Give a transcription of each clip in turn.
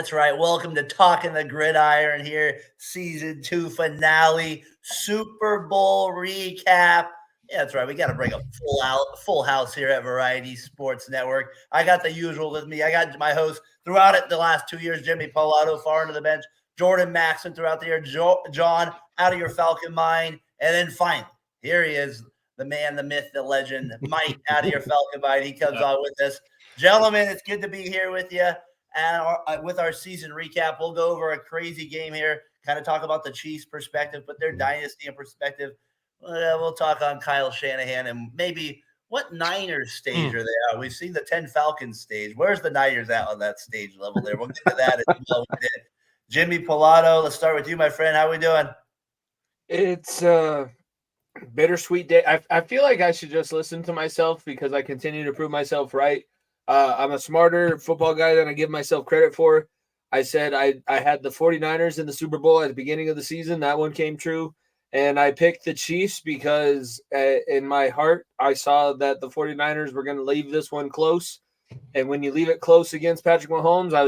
That's right. Welcome to Talkin the Gridiron here, season 2 finale, Super Bowl recap. Yeah, that's right. We got to bring a full house here at Variety Sports Network. I got the usual with me. I got my host throughout it the last 2 years, Jimmy Pilato, far into the bench, Jordan Maxson throughout the year, John out of your Falcon mind, and then finally, here he is, the man, the myth, the legend, Mike out of your Falcon mind. He comes on with us. Gentlemen, it's good to be here with you. And with our season recap, we'll go over a crazy game here, kind of talk about the Chiefs' perspective, put their dynasty in perspective. We'll talk on Kyle Shanahan and maybe what Niners stage are they at. We've seen the 10 Falcons stage. Where's the Niners at on that stage level there? We'll get to that as well. Jimmy Pilato, let's start with you, my friend. How are we doing? It's a bittersweet day. I feel like I should just listen to myself because I continue to prove myself right. I'm a smarter football guy than I give myself credit for. I said I had the 49ers in the Super Bowl at the beginning of the season. That one came true. And I picked the Chiefs because in my heart, I saw that the 49ers were going to leave this one close. And when you leave it close against Patrick Mahomes, I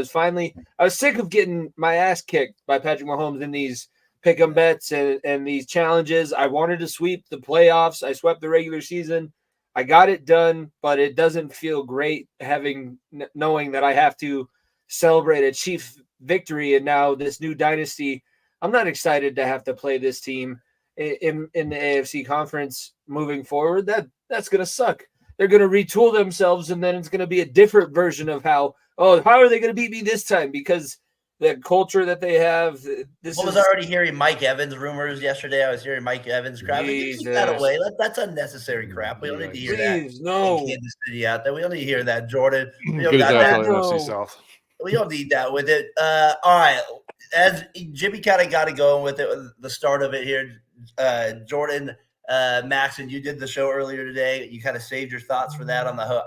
was sick of getting my ass kicked by Patrick Mahomes in these pick-em bets and these challenges. I wanted to sweep the playoffs. I swept the regular season. I got it done, but it doesn't feel great knowing that I have to celebrate a Chief victory and now this new dynasty. I'm not excited to have to play this team in the AFC conference moving forward. That's going to suck. They're going to retool themselves, and then it's going to be a different version of how are they going to beat me this time? Because the culture that they have. I was already hearing Mike Evans rumors yesterday. I was hearing Mike Evans crap. Keep that away. That's unnecessary crap. We don't need to hear that. No. Kansas City out there. We don't need to hear that, Jordan. We don't, we don't need that with it. All right. As Jimmy kind of got it going with it, with the start of it here, Jordan Maxson, you did the show earlier today. You kind of saved your thoughts for that on the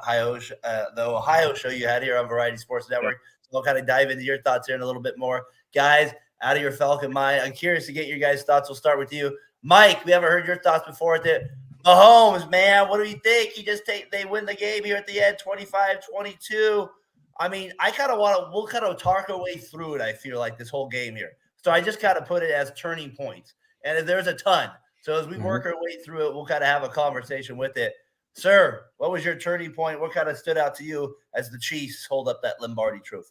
Ohio show you had here on Variety Sports Network. So we'll kind of dive into your thoughts here in a little bit more. Guys, out of your Falcon mind, I'm curious to get your guys' thoughts. We'll start with you. Mike, we haven't heard your thoughts before. Mahomes, man, what do you think? They win the game here at the end, 25-22. I mean, we'll kind of talk our way through it, I feel like, this whole game here. So I just kind of put it as turning points. And there's a ton. So as we work our way through it, we'll kind of have a conversation with it. Sir, what was your turning point? What kind of stood out to you as the Chiefs hold up that Lombardi trophy?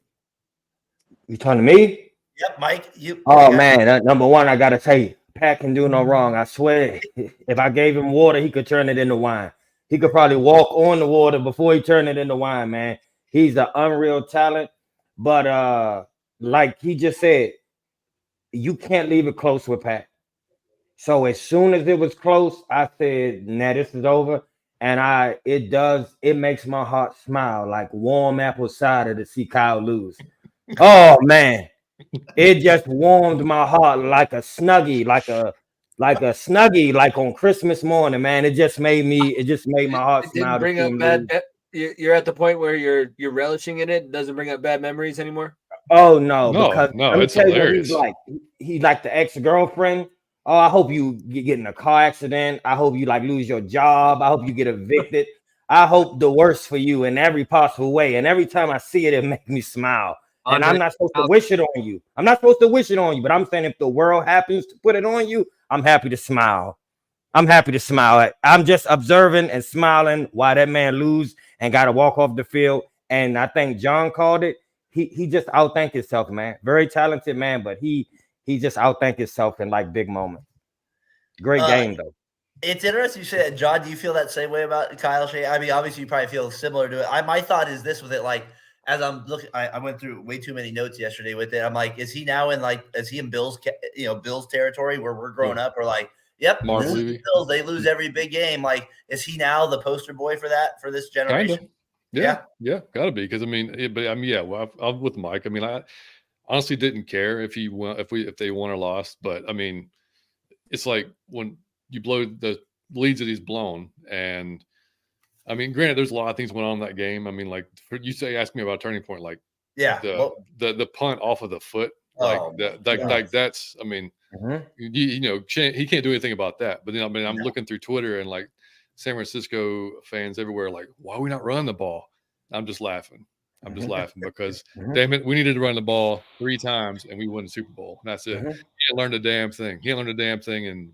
You talking to me? Yep, Mike. Man, number one, I got to tell you, Pat can do no wrong. I swear, if I gave him water, he could turn it into wine. He could probably walk on the water before he turned it into wine, man. He's an unreal talent. But like he just said, you can't leave it close with Pat. So as soon as it was close, I said, nah, this is over. And it makes my heart smile like warm apple cider to see Kyle lose. Oh man, it just warmed my heart like a snuggie, like on Christmas morning, man. It just made my heart smile. Bring up bad. You're at the point where you're relishing in it. Doesn't bring up bad memories anymore. Oh no, because it's hilarious. He's like the ex-girlfriend. Oh, I hope you get in a car accident. I hope you lose your job. I hope you get evicted. I hope the worst for you in every possible way. And every time I see it, it makes me smile. And I'm not supposed to wish it on you. But I'm saying if the world happens to put it on you, I'm happy to smile. I'm just observing and smiling while that man lose and got to walk off the field. And I think John called it. He just outthink himself, man. Very talented man, but he just outthink himself in big moments. Great game though. It's interesting you say that, John. Do you feel that same way about Kyle Shanahan? I mean, obviously you probably feel similar to it. My thought is this with it, as I'm looking, I went through way too many notes yesterday with it. I'm like, is he now is he in Bills territory where we're growing up? Or yep, Bills, they lose every big game. Is he now the poster boy for this generation? Kinda. Yeah, gotta be. Because I'm with Mike. I mean, I honestly didn't care if they won or lost, but I mean, it's like when you blow the leads that he's blown, and I mean, granted, there's a lot of things went on in that game. I mean, ask me about a turning point, the punt off of the foot, that's. I mean, he can't do anything about that. But then I'm looking through Twitter and San Francisco fans everywhere, why are we not running the ball? I'm just laughing. I'm just laughing because, damn it, we needed to run the ball 3 times and we won the Super Bowl. And that's it. He didn't learn a damn thing. He didn't learn a damn thing in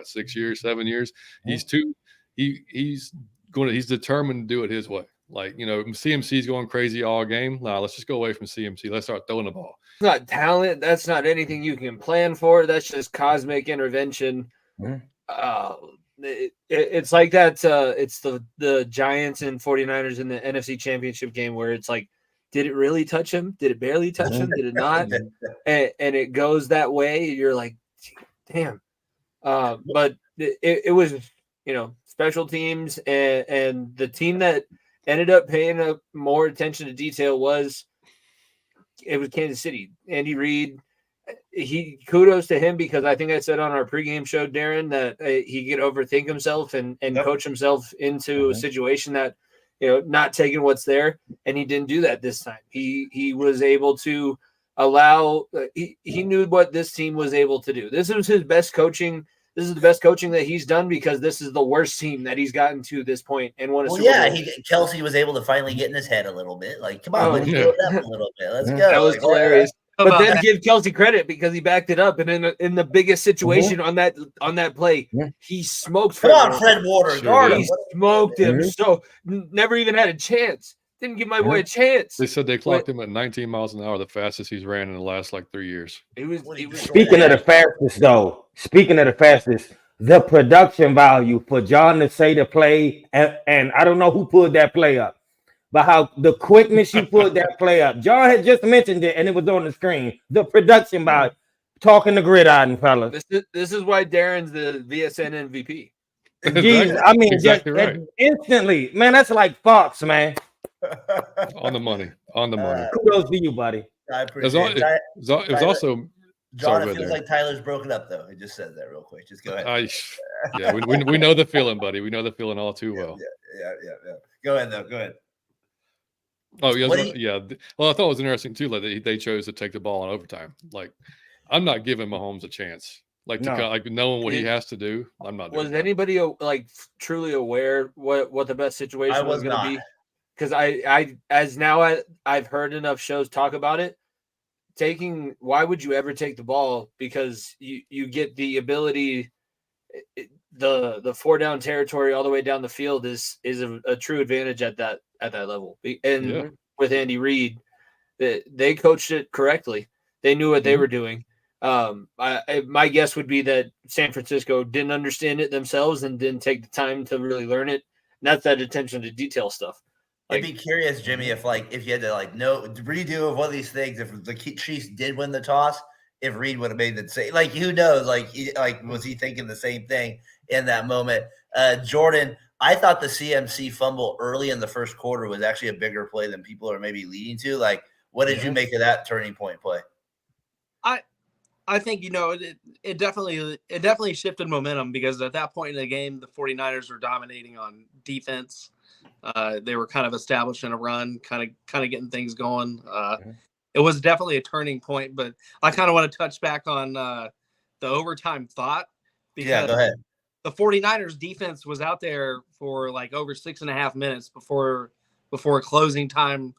6 years, 7 years. He's he's determined to do it his way. Like, CMC's going crazy all game. Nah, let's just go away from CMC. Let's start throwing the ball. It's not talent. That's not anything you can plan for. That's just cosmic intervention. It's like that. It's the Giants and 49ers in the NFC Championship game where it's like, did it really touch him? Did it barely touch him? Did it not? And it goes that way. You're like, damn. But it was, special teams and the team that ended up paying more attention to detail was Kansas City. Andy Reid. Kudos to him because I think I said on our pregame show, Daren, that he could overthink himself and coach himself into a situation that, not taking what's there. And he didn't do that this time. He was able to allow, he knew what this team was able to do. This was his best coaching. This is the best coaching that he's done because this is the worst team that he's gotten to this point and won a Super Bowl. Kelsey was able to finally get in his head a little bit. Like, come on, let's go up a little bit. Let's go. That was hilarious. But then give Kelsey credit because he backed it up, and in the biggest situation on that play, he smoked. Fred Warner. Sure. He smoked him. So never even had a chance. Didn't give my boy a chance. They said they clocked him at 19 miles an hour, the fastest he's ran in the last 3 years. It was Speaking of the fastest, though. The production value for John to say the play, and I don't know who pulled that play up. But how the quickness you put that play up. John had just mentioned it, and it was on the screen. The production by Talking the Gridiron, fellas. This is why Daren's the VSN MVP. Jeez, I mean, exactly right. Instantly, man, that's like Fox, man. On the money. Kudos to you, buddy. I appreciate it. It was also... John, it feels like Tyler's broken up, though. He just said that real quick. Just go ahead. We know the feeling, buddy. We know the feeling all too well. Yeah. Go ahead, though. Go ahead. Oh, yeah. Well, I thought it was interesting, too, like they chose to take the ball in overtime. Like, I'm not giving Mahomes a chance. Like, knowing what he has to do, I'm not doing Was anybody, truly aware what the best situation was going to be? Because I've heard enough shows talk about it. Why would you ever take the ball? Because you get the ability, the 4-down territory all the way down the field is a true advantage at that level. And with Andy Reid, they coached it correctly. They knew what they were doing. My guess would be that San Francisco didn't understand it themselves and didn't take the time to really learn it. And that's that attention to detail stuff. I'd be curious, Jimmy, if you had to redo of one of these things, if the Chiefs did win the toss, if Reid would have made the same, who knows? Was he thinking the same thing in that moment? Jordan, I thought the CMC fumble early in the first quarter was actually a bigger play than people are maybe leading to. What did you make of that turning point play? I think, it definitely shifted momentum because at that point in the game, the 49ers were dominating on defense. They were kind of establishing a run, kind of getting things going. It was definitely a turning point, but I kind of want to touch back on the overtime thought because go ahead. The 49ers defense was out there for over 6.5 minutes before closing time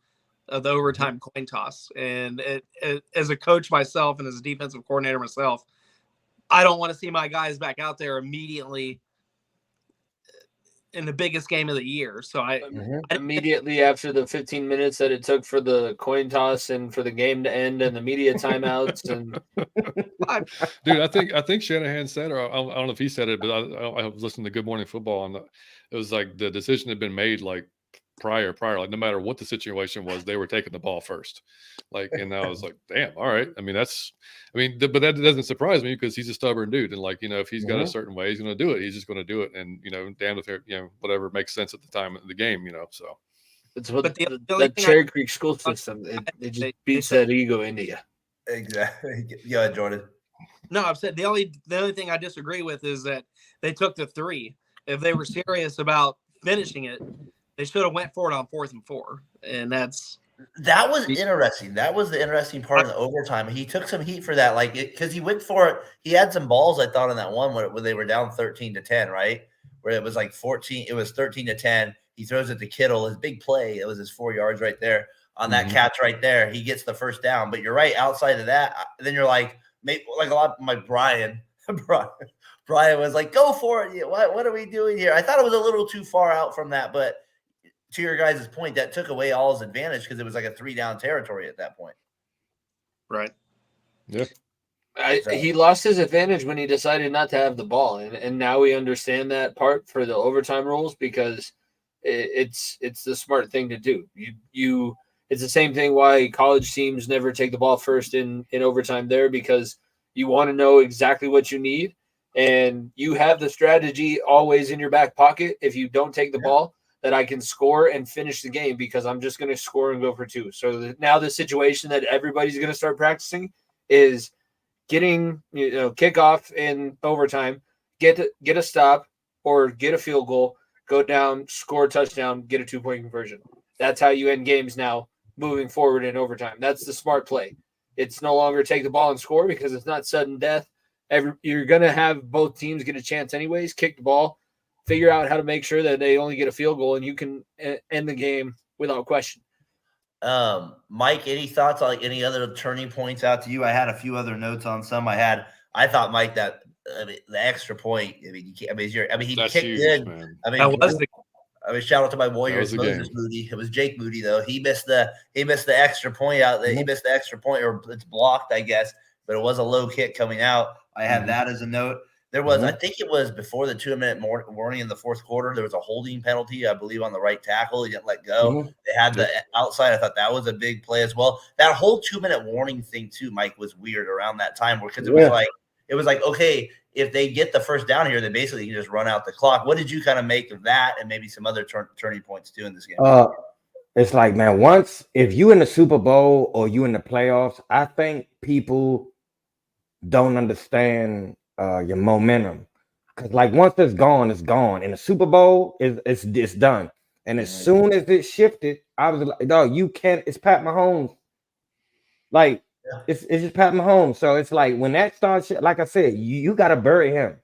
of the overtime coin toss. And as a coach myself and as a defensive coordinator myself, I don't want to see my guys back out there immediately in the biggest game of the year. So I immediately after the 15 minutes that it took for the coin toss and for the game to end and the media timeouts and dude, I think Shanahan said, or I don't know if he said it, but I was listening to Good Morning Football and it was the decision had been made prior, no matter what the situation was, they were taking the ball first. And I was like, damn, all right. I mean, but that doesn't surprise me because he's a stubborn dude. And if he's got a certain way, he's going to do it. He's just going to do it. And, damn if whatever makes sense at the time of the game, so. It's what the Cherry Creek school system, it just beats that ego into you. Exactly. Go ahead, Jordan. No, I've said the only thing I disagree with is that they took the 3. If they were serious about finishing it, they should have went for it on 4th and 4, and that was interesting. That was the interesting part of the overtime. He took some heat for that, because he went for it. He had some balls, I thought, in that one where they were down 13-10, right? Where it was 14. It was 13-10. He throws it to Kittle, his big play. It was his 4 yards right there. on that catch right there. He gets the first down. But you're right. Outside of that, then you're like, maybe like a lot like Brian. Brian was like, go for it. What are we doing here? I thought it was a little too far out from that, but to your guys' point, that took away all his advantage because it was like a 3-down territory at that point. Right. Yeah. He lost his advantage when he decided not to have the ball, and now we understand that part for the overtime rules because it's the smart thing to do. You it's the same thing why college teams never take the ball first in overtime there, because you want to know exactly what you need, and you have the strategy always in your back pocket. If you don't take the ball, that I can score and finish the game because I'm just going to score and go for 2. So now the situation that everybody's going to start practicing is getting kickoff in overtime, get a stop or get a field goal, go down, score a touchdown, get a 2-point conversion. That's how you end games now moving forward in overtime. That's the smart play. It's no longer take the ball and score because it's not sudden death. You're going to have both teams get a chance anyways, kick the ball, figure out how to make sure that they only get a field goal and you can end the game without question. Mike, any thoughts on like any other turning points out to you? I had a few other notes on some. I thought Mike that the extra point. He That's kicked huge, in. Man. Shout out to my Warriors, Moses Moody. It was Jake Moody though. He missed the extra point out. He missed the extra point, or it's blocked, I guess. But it was a low kick coming out. I had that as a note. There was, I think it was before the 2-minute warning in the fourth quarter, there was a holding penalty, I believe, on the right tackle. He didn't let go. They had the outside. I thought that was a big play as well. That whole 2-minute warning thing too, Mike, was weird around that time because it was like, okay, if they get the first down here, they basically can just run out the clock. What did you kind of make of that and maybe some other turning points too in this game? It's like, man, if you in the Super Bowl or you in the playoffs, I think people don't understand your momentum, because like once it's gone, it's gone. In the Super Bowl, it's done. And as soon as it shifted, I was like, "Dog, you can't." It's Pat Mahomes. Like it's just Pat Mahomes. So it's like when that starts, like I said, you got to bury him.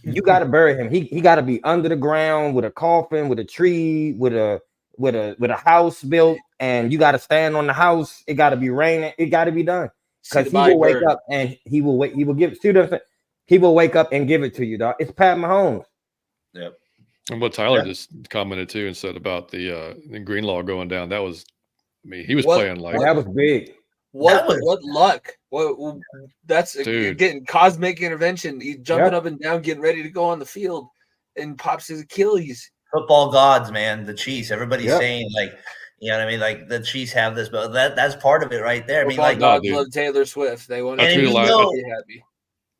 You got to bury him. He got to be under the ground with a coffin, with a tree, with a house built, and you got to stand on the house. It got to be raining. It got to be done. Because he will wake up and he will give it to he will wake up and give it to you, dog. It's Pat Mahomes. Yep. And what Tyler just commented too and said about the Greenlaw going down, that was, he was playing like that was big. What luck? That's getting cosmic intervention. He's jumping up and down, getting ready to go on the field, and pops his Achilles. Football gods, man. The Chiefs. Everybody's saying like, you know what I mean? Like the Chiefs have this, but that's part of it right there. Football gods love Taylor Swift. They want to be happy.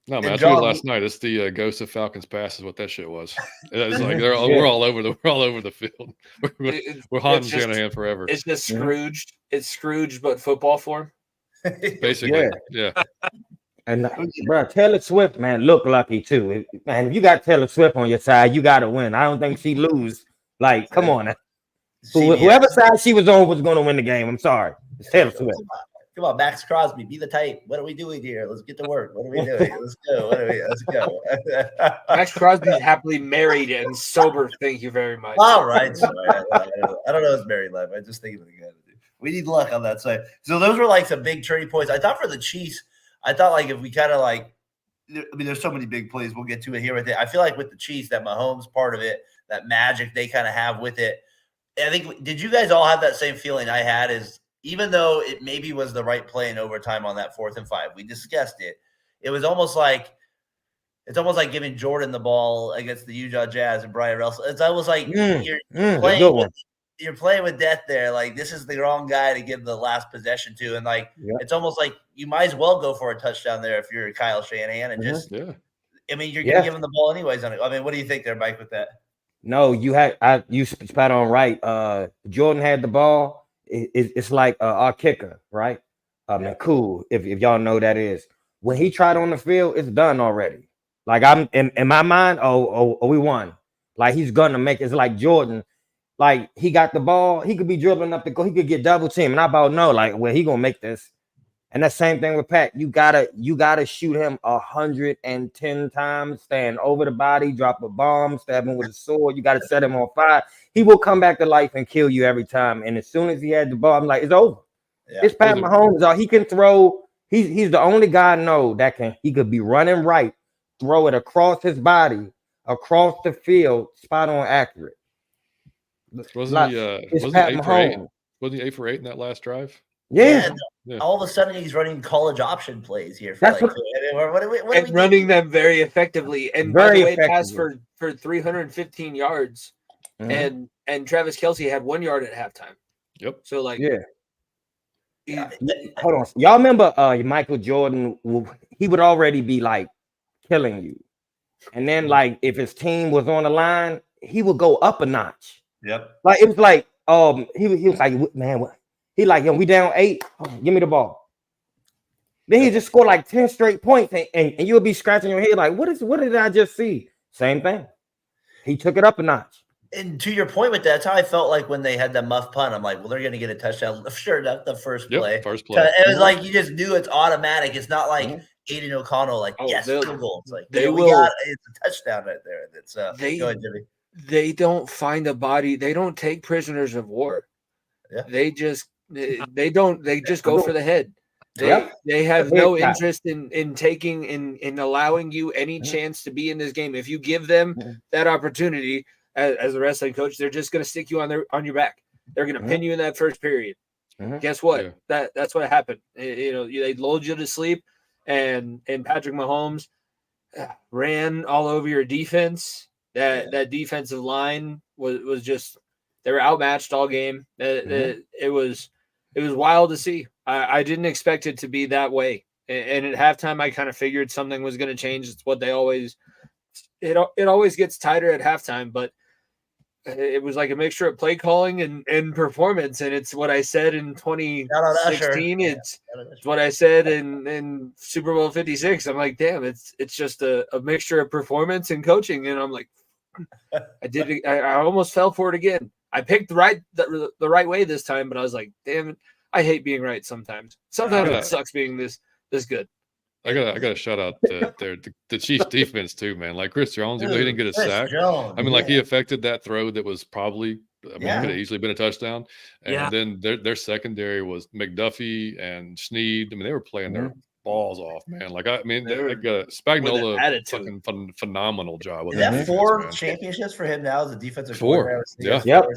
No, man, I tweeted last night. It's the Ghost of Falcons Pass is what that shit was. It's like we're all over the field. We're haunting Shanahan forever. It's just Scrooged. It's Scrooge, but football form. Basically, yeah. And bro, Taylor Swift, man, look lucky too. Man, if you got Taylor Swift on your side, you got to win. I don't think she lose. Like, come on. Whoever side she was on was going to win the game. I'm sorry. It's Taylor Swift. Come on, Max Crosby, be the type. What are we doing here? Let's get to work. What are we doing? Let's go. Let's go. Max Crosby's happily married and sober. Thank you very much. All right. I don't know his married life. I just think of the guy. We need luck on that side. So those were like some big turning points. I thought for the Chiefs, I thought like if we kind of like, there's so many big plays. We'll get to it here with it. I feel like with the Chiefs, that Mahomes part of it, that magic they kind of have with it. I think, did you guys all have that same feeling I had? Is even though it maybe was the right play in overtime on that 4th and 5, we discussed it. It was almost like giving Jordan the ball against the Utah Jazz and Brian Russell. It's almost like you're playing with death there. Like this is the wrong guy to give the last possession to, and like it's almost like you might as well go for a touchdown there if you're Kyle Shanahan and just. I mean, you're gonna give him the ball anyways. On it. I mean, what do you think there, Mike, with that? No, you spot on right. Jordan had the ball. It's like our kicker, right? Cool. If y'all know that is when he tried on the field, it's done already. Like I'm in my mind. We won. Like he's gonna make it's like Jordan. Like he got the ball, he could be dribbling up the goal, he could get double team, and I about know like, well, he gonna make this. And the same thing with Pat. You gotta shoot him 110 times, stand over the body, drop a bomb, stab him with a sword. You gotta set him on fire. He will come back to life and kill you every time. And as soon as he had the ball, I'm like, it's over. Yeah. It's Pat Mahomes. He can throw. He's the only guy I know that he could be running right, throw it across his body, across the field, spot on accurate. Wasn't he 8 for 8? Wasn't he 8 for 8 in that last drive? Yeah. All of a sudden, he's running college option plays here. For running them very effectively. And by the way, passed for 315 yards. Mm-hmm. And Travis Kelce had 1 yard at halftime. Yep. So hold on. Y'all remember Michael Jordan? He would already be like killing you. And then if his team was on the line, he would go up a notch. Yep. Like it was like he was like, man, what? He like, yo, we down 8. Give me the ball. Then he just scored like 10 straight points, and you'll be scratching your head like, what did I just see? Same thing. He took it up a notch. And to your point with that, that's how I felt like when they had that muff punt. I'm like, well, they're going to get a touchdown. Sure, that's the first play. First play. It was like you just knew it's automatic. It's not like Aiden O'Connell, yes, field goal. It's like it's a touchdown right there. It's go ahead, Jimmy. They don't find a body. They don't take prisoners of war. Yeah. They just go for the head. They have no interest in taking in allowing you any chance to be in this game. If you give them that opportunity as a wrestling coach, they're just going to stick you on your back. They're going to pin you in that first period. Guess what? That's what happened. They lulled you to sleep, and Patrick Mahomes ran all over your defense. That defensive line was just, they were outmatched all game. It was wild to see. I didn't expect it to be that way. And at halftime, I kind of figured something was going to change. It's what they always. It always gets tighter at halftime, but it was like a mixture of play calling and performance. And it's what I said in 2016. It's what I said in Super Bowl 56. I'm like, damn, it's just a mixture of performance and coaching. And I'm like, I almost fell for it again. I picked the right way this time, but I was like, damn it, I hate being right sometimes. Sometimes it sucks being this good. I gotta shout out the Chiefs defense too, man. Like Chris Jones, even though he didn't get a sack. He affected that throw that was probably could have easily been a touchdown. And then their secondary was McDuffie and Sneed. I mean, they were playing their balls off, man. Spagnuolo fucking phenomenal job. Is that 4 championships for him now as a defensive 4? Yeah. Yep.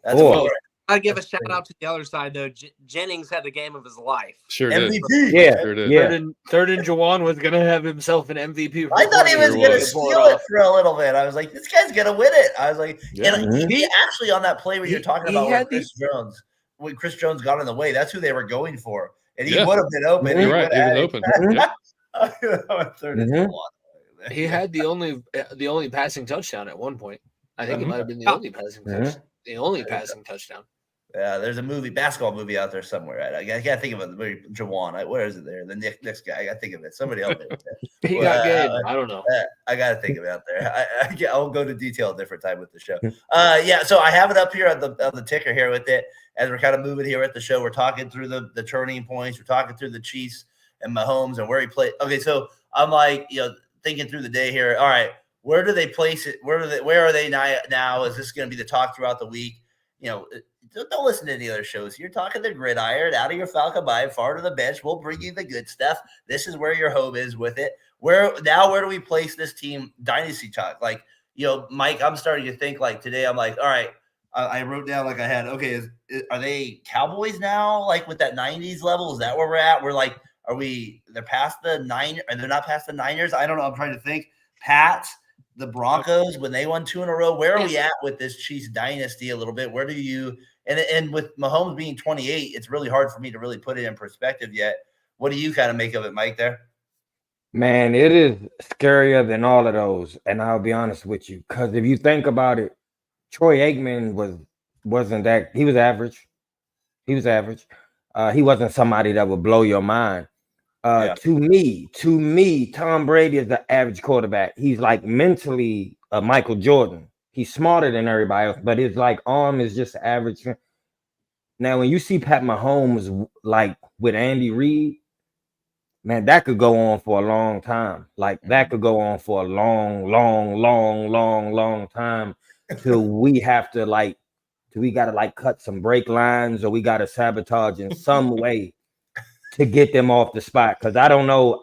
That's 4. I'd give a shout out to the other side though. Jennings had the game of his life. Sure MVP. Did. Yeah. Sure did. Yeah. Third and Jawan was gonna have himself an MVP. I thought he was gonna steal it for a little bit. I was like, this guy's gonna win it. I was like, he actually on that play where you're talking about when Chris Jones got in the way, that's who they were going for. And he would have been open. You're right. He was open. He had the only passing touchdown at one point. I think it might have been the only passing touchdown. The only passing touchdown. Yeah, there's a basketball movie out there somewhere. Right? I can't think of it. Jawan. Where is it there? The next guy. I got to think of it. Somebody else. He got game. I don't know. I got to think of it out there. I'll go to detail a different time with the show. So I have it up here on the ticker here with it. As we're kind of moving here at the show, we're talking through the turning points. We're talking through the Chiefs and Mahomes and where he played. Okay, so I'm like, thinking through the day here. All right, where do they place it? Where are they now? Is this going to be the talk throughout the week? Don't listen to any other shows. You're talking the gridiron, out of your Falcon Mind, far to the bench. We'll bring you the good stuff. This is where your home is with it. Where do we place this team dynasty talk? Like, Mike, I'm starting to think like today. I'm like, all right. I wrote down like I had. Okay, are they Cowboys now? Like with that 90s level? Is that where we're at? We're like, they're past the Niners? Are they not past the Niners? I don't know. I'm trying to think. Pats, the Broncos, when they won 2 in a row. Where are we at with this Chiefs dynasty a little bit? Where do you and with Mahomes being 28, it's really hard for me to really put it in perspective yet. What do you kind of make of it, Mike, there? Man, it is scarier than all of those. And I'll be honest with you, because if you think about it, Troy Aikman wasn't that. He was average. He wasn't somebody that would blow your mind. To me, Tom Brady is the average quarterback. He's like mentally a Michael Jordan. He's smarter than everybody else, but his arm is just average. Now, when you see Pat Mahomes like with Andy Reid, man, that could go on for a long time. Like that could go on for a long time till we have to we got to cut some brake lines, or we got to sabotage in some way to get them off the spot. Because I don't know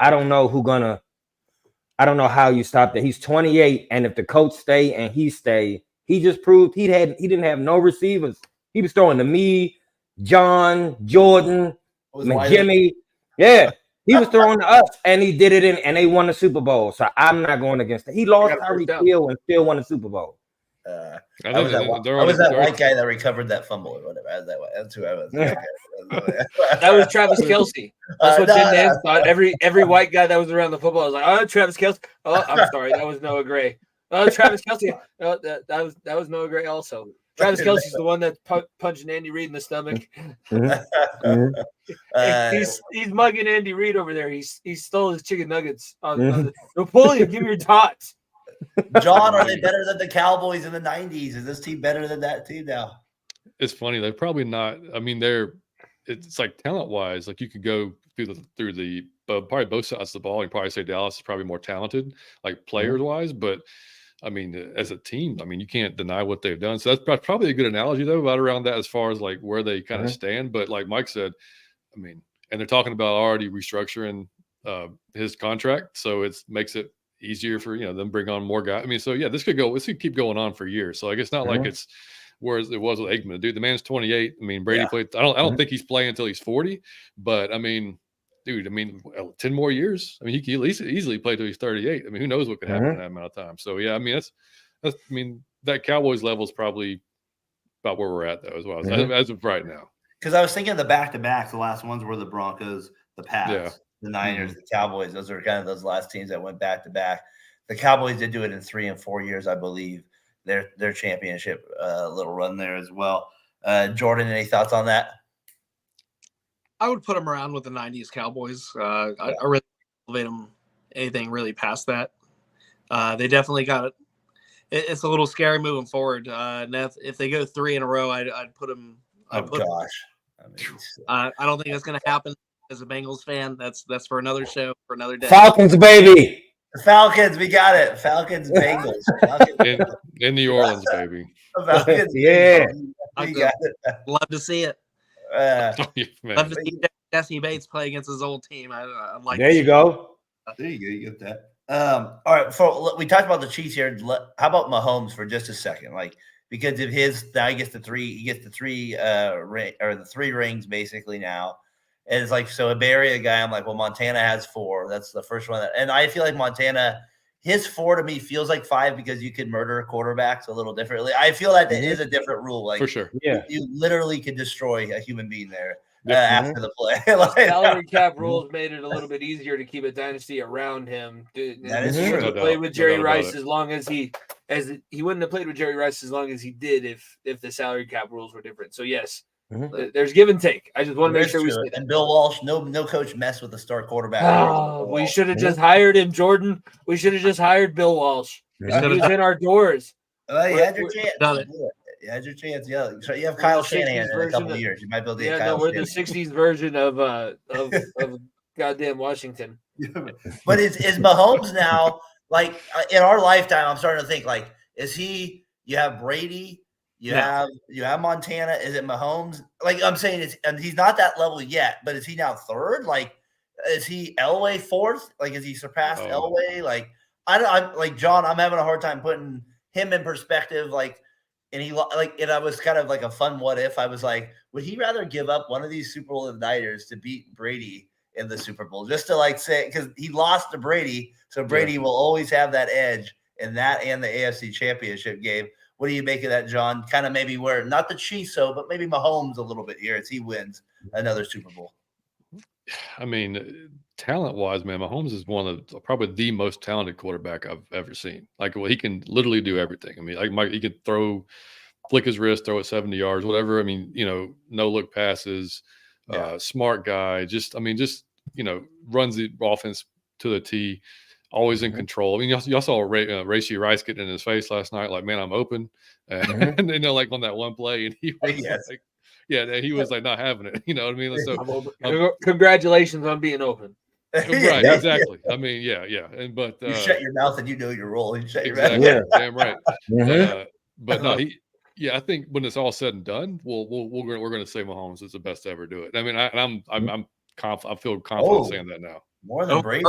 how you stop that. He's 28, and if the coach stay and he just proved he didn't have no receivers. He was throwing to me, John, Jordan, Jimmy. Yeah, he was throwing to us, and he did it and they won the Super Bowl. So I'm not going against it. He lost Tyreek Hill and still won the Super Bowl. I was that white guy that recovered that fumble or whatever. That's who I was. That was Travis Kelce. That's what Jen Nance thought. Every white guy that was around the football was like, "Oh, Travis Kelce." Oh, I'm sorry, that was Noah Gray. Oh, Travis Kelce. Oh, that was Noah Gray also. Travis Kelce's the one that punched Andy Reid in the stomach. He's mugging Andy Reid over there. He stole his chicken nuggets. Napoleon, give me your tots. John, are they better than the Cowboys in the 90s? Is this team better than that team now? It's funny. They're probably not. I mean, it's like talent-wise, like you could go through the probably both sides of the ball. You probably say Dallas is probably more talented, like players-wise, but I mean, as a team, I mean, you can't deny what they've done. So that's probably a good analogy, though, about around that as far as like where they kind of stand. But like Mike said, I mean, and they're talking about already restructuring his contract, so it makes it easier for them bring on more guys. I mean, so yeah, this could keep going on for years. So like it's not like it's whereas it was with Aikman. Dude, the man's 28. I mean, Brady played. I don't think he's playing until he's 40. But I mean, dude, 10 more years. I mean, he can at least easily play till he's 38. I mean, who knows what could happen in that amount of time. So yeah, I mean, that's I mean, that Cowboys level is probably about where we're at though, as well as of right now. Because I was thinking of the back-to-backs. The last ones were the Broncos, the Pats, the Niners, the Cowboys. Those are kind of those last teams that went back-to-back. The Cowboys did do it in 3 and 4 years, I believe. Their championship little run there as well. Jordan, any thoughts on that? I would put them around with the 90s Cowboys. I really don't elevate them anything really past that. They definitely got it. It's a little scary moving forward. And if they go 3 in a row, I'd put them. I don't think that's going to happen as a Bengals fan. That's for another show, for another day. Falcons, baby. The Falcons, we got it. Falcons, Bengals. In New Orleans, baby. Falcons, yeah. We got it. Love to see it. Love to see Jesse Bates play against his old team. I like. There you go. There you go. You get that. All right. We talked about the Chiefs here. How about Mahomes for just a second? Because of now he gets the three rings basically now. And it's like, so a Bay Area guy, I'm like, well, Montana has 4. That's the first one. And I feel like Montana, his 4 to me feels like 5 because you can murder quarterbacks a little differently. I feel like that is a different rule. Like, for sure. Yeah. You literally could destroy a human being there after the play. Salary cap rules made it a little bit easier to keep a dynasty around him. That is true. Play with Jerry Rice as long as he wouldn't have played with Jerry Rice as long as he did if the salary cap rules were different. So yes. There's give and take. I just want to make sure we say that. And Bill Walsh, no coach messed with the star quarterback. We should have just hired him, Jordan. We should have just hired Bill Walsh. He was in our doors. Well, you had your chance. You had your chance. Yeah, so you have Kyle Shanahan in a couple of years. You might be able to get Kyle Shanahan. We're the '60s version of goddamn Washington. But is Mahomes now like in our lifetime? I'm starting to think like, is he? You have Brady. You have Montana. Is it Mahomes? Like I'm saying, and he's not that level yet. But is he now 3rd? Like, is he Elway 4th? Like, is he surpassed Elway? Like, I'm like John. I'm having a hard time putting him in perspective. Like, and I was kind of like a fun what if. I was like, would he rather give up one of these Super Bowl nighters to beat Brady in the Super Bowl just to like say because he lost to Brady, so Brady will always have that edge in that and the AFC Championship game. What do you make of that, John? Kind of maybe where not the Chiefs, but maybe Mahomes a little bit here as he wins another Super Bowl. I mean, talent-wise, man, Mahomes is one of probably the most talented quarterback I've ever seen. Like, well, he can literally do everything. I mean, like he can flick his wrist, throw it 70 yards, whatever. I mean, no look passes, smart guy. Just runs the offense to the T. Always in control. I mean, y'all saw Rashee Rice getting in his face last night. Like, man, I'm open. And then like on that one play, and he was he was like not having it. You know what I mean? So congratulations on being open. Right, exactly. I mean, yeah, but you shut your mouth and you know your role. You shut exactly, your mouth. damn right. But no, I think when it's all said and done, we're going to say Mahomes is the best to ever do it. I mean, I'm confident. I feel confident saying that now. More than Brady.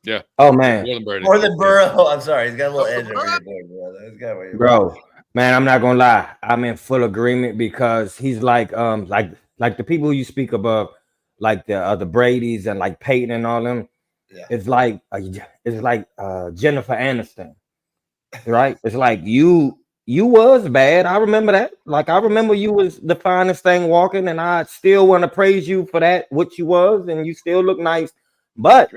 Yeah. Oh man. More than Brady. More than Burrow. I'm sorry, he's got a little edge over your board, bro. Man, I'm not gonna lie. I'm in full agreement because he's like the people you speak about, like the Bradys and like Peyton and all them. Yeah. It's like Jennifer Aniston, right? It's like you was bad. I remember that. Like I remember you was the finest thing walking, and I still want to praise you for that. What you was, and you still look nice, but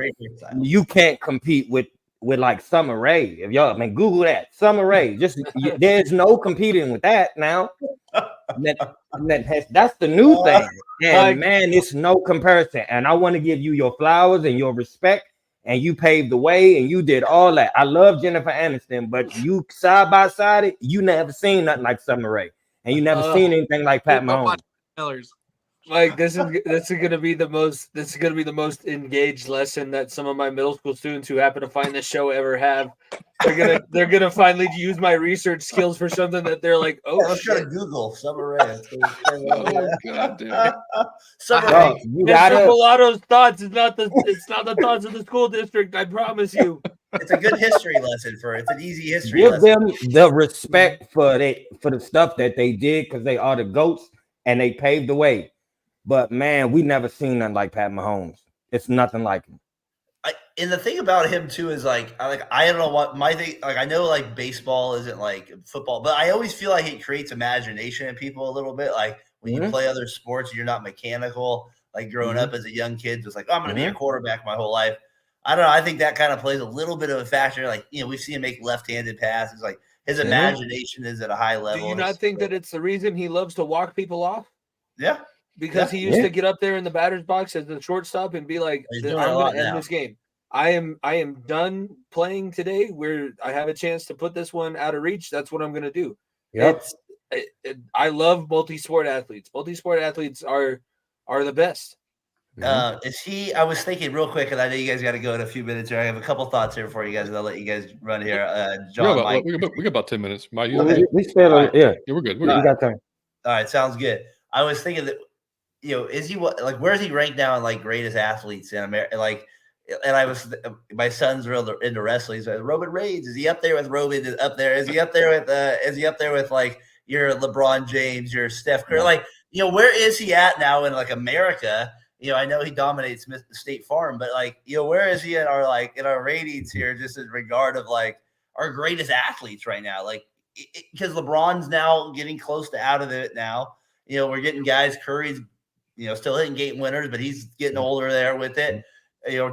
you can't compete with like Summer Rae. If y'all, man, Google that Summer Rae. There's no competing with that now. That's the new thing, and man, it's no comparison. And I want to give you your flowers and your respect. And you paved the way, and you did all that. I love Jennifer Aniston, but you side by side it, you never seen nothing like Summer Rae, and you never seen anything like Pat Mahomes. Like this is gonna be the most engaged lesson that some of my middle school students who happen to find this show ever have. They're gonna finally use my research skills for something that they're like, let's go to Google Summer Rae. Oh god damn. Summer Rae. Mr. Pilato's thoughts it's not the thoughts of the school district, I promise you. It's a good history lesson it's an easy history Give lesson. them the respect for the stuff that they did because they are the GOATs and they paved the way. But man, we never seen nothing like Pat Mahomes. It's nothing like him. And the thing about him too is I don't know what my thing. Like I know like baseball isn't like football, but I always feel like it creates imagination in people a little bit. Like when you play other sports, you're not mechanical. Like growing up as a young kid, just like I'm going to be a quarterback my whole life. I don't know. I think that kind of plays a little bit of a factor. Like we've seen him make left-handed passes. Like his imagination is at a high level. Do you not think that it's the reason he loves to walk people off? Yeah. Because he used to get up there in the batter's box as the shortstop and be like, "I'm going to end this game. I am done playing today. Where I have a chance to put this one out of reach. That's what I'm going to do." Yep. I love multi-sport athletes. Multi-sport athletes are the best. Is he? I was thinking real quick, and I know you guys got to go in a few minutes here. I have a couple thoughts here for you guys, and I'll let you guys run here. John, Mike. We got about 10 minutes. Mike, we still yeah, we're good. We got time. All right, sounds good. I was thinking that. Is he like where is he ranked now in like greatest athletes in America? Like, and I was my son's real into wrestling. So Roman Reigns, is he up there with Roman? Up there? Is he up there with? Is he up there with like your LeBron James, your Steph Curry? Like, where is he at now in like America? I know he dominates State Farm, but like, where is he in our ratings here? Just in regard of like our greatest athletes right now, like because LeBron's now getting close to out of it now. We're getting guys. Curry's still hitting game winners, but he's getting older there with it.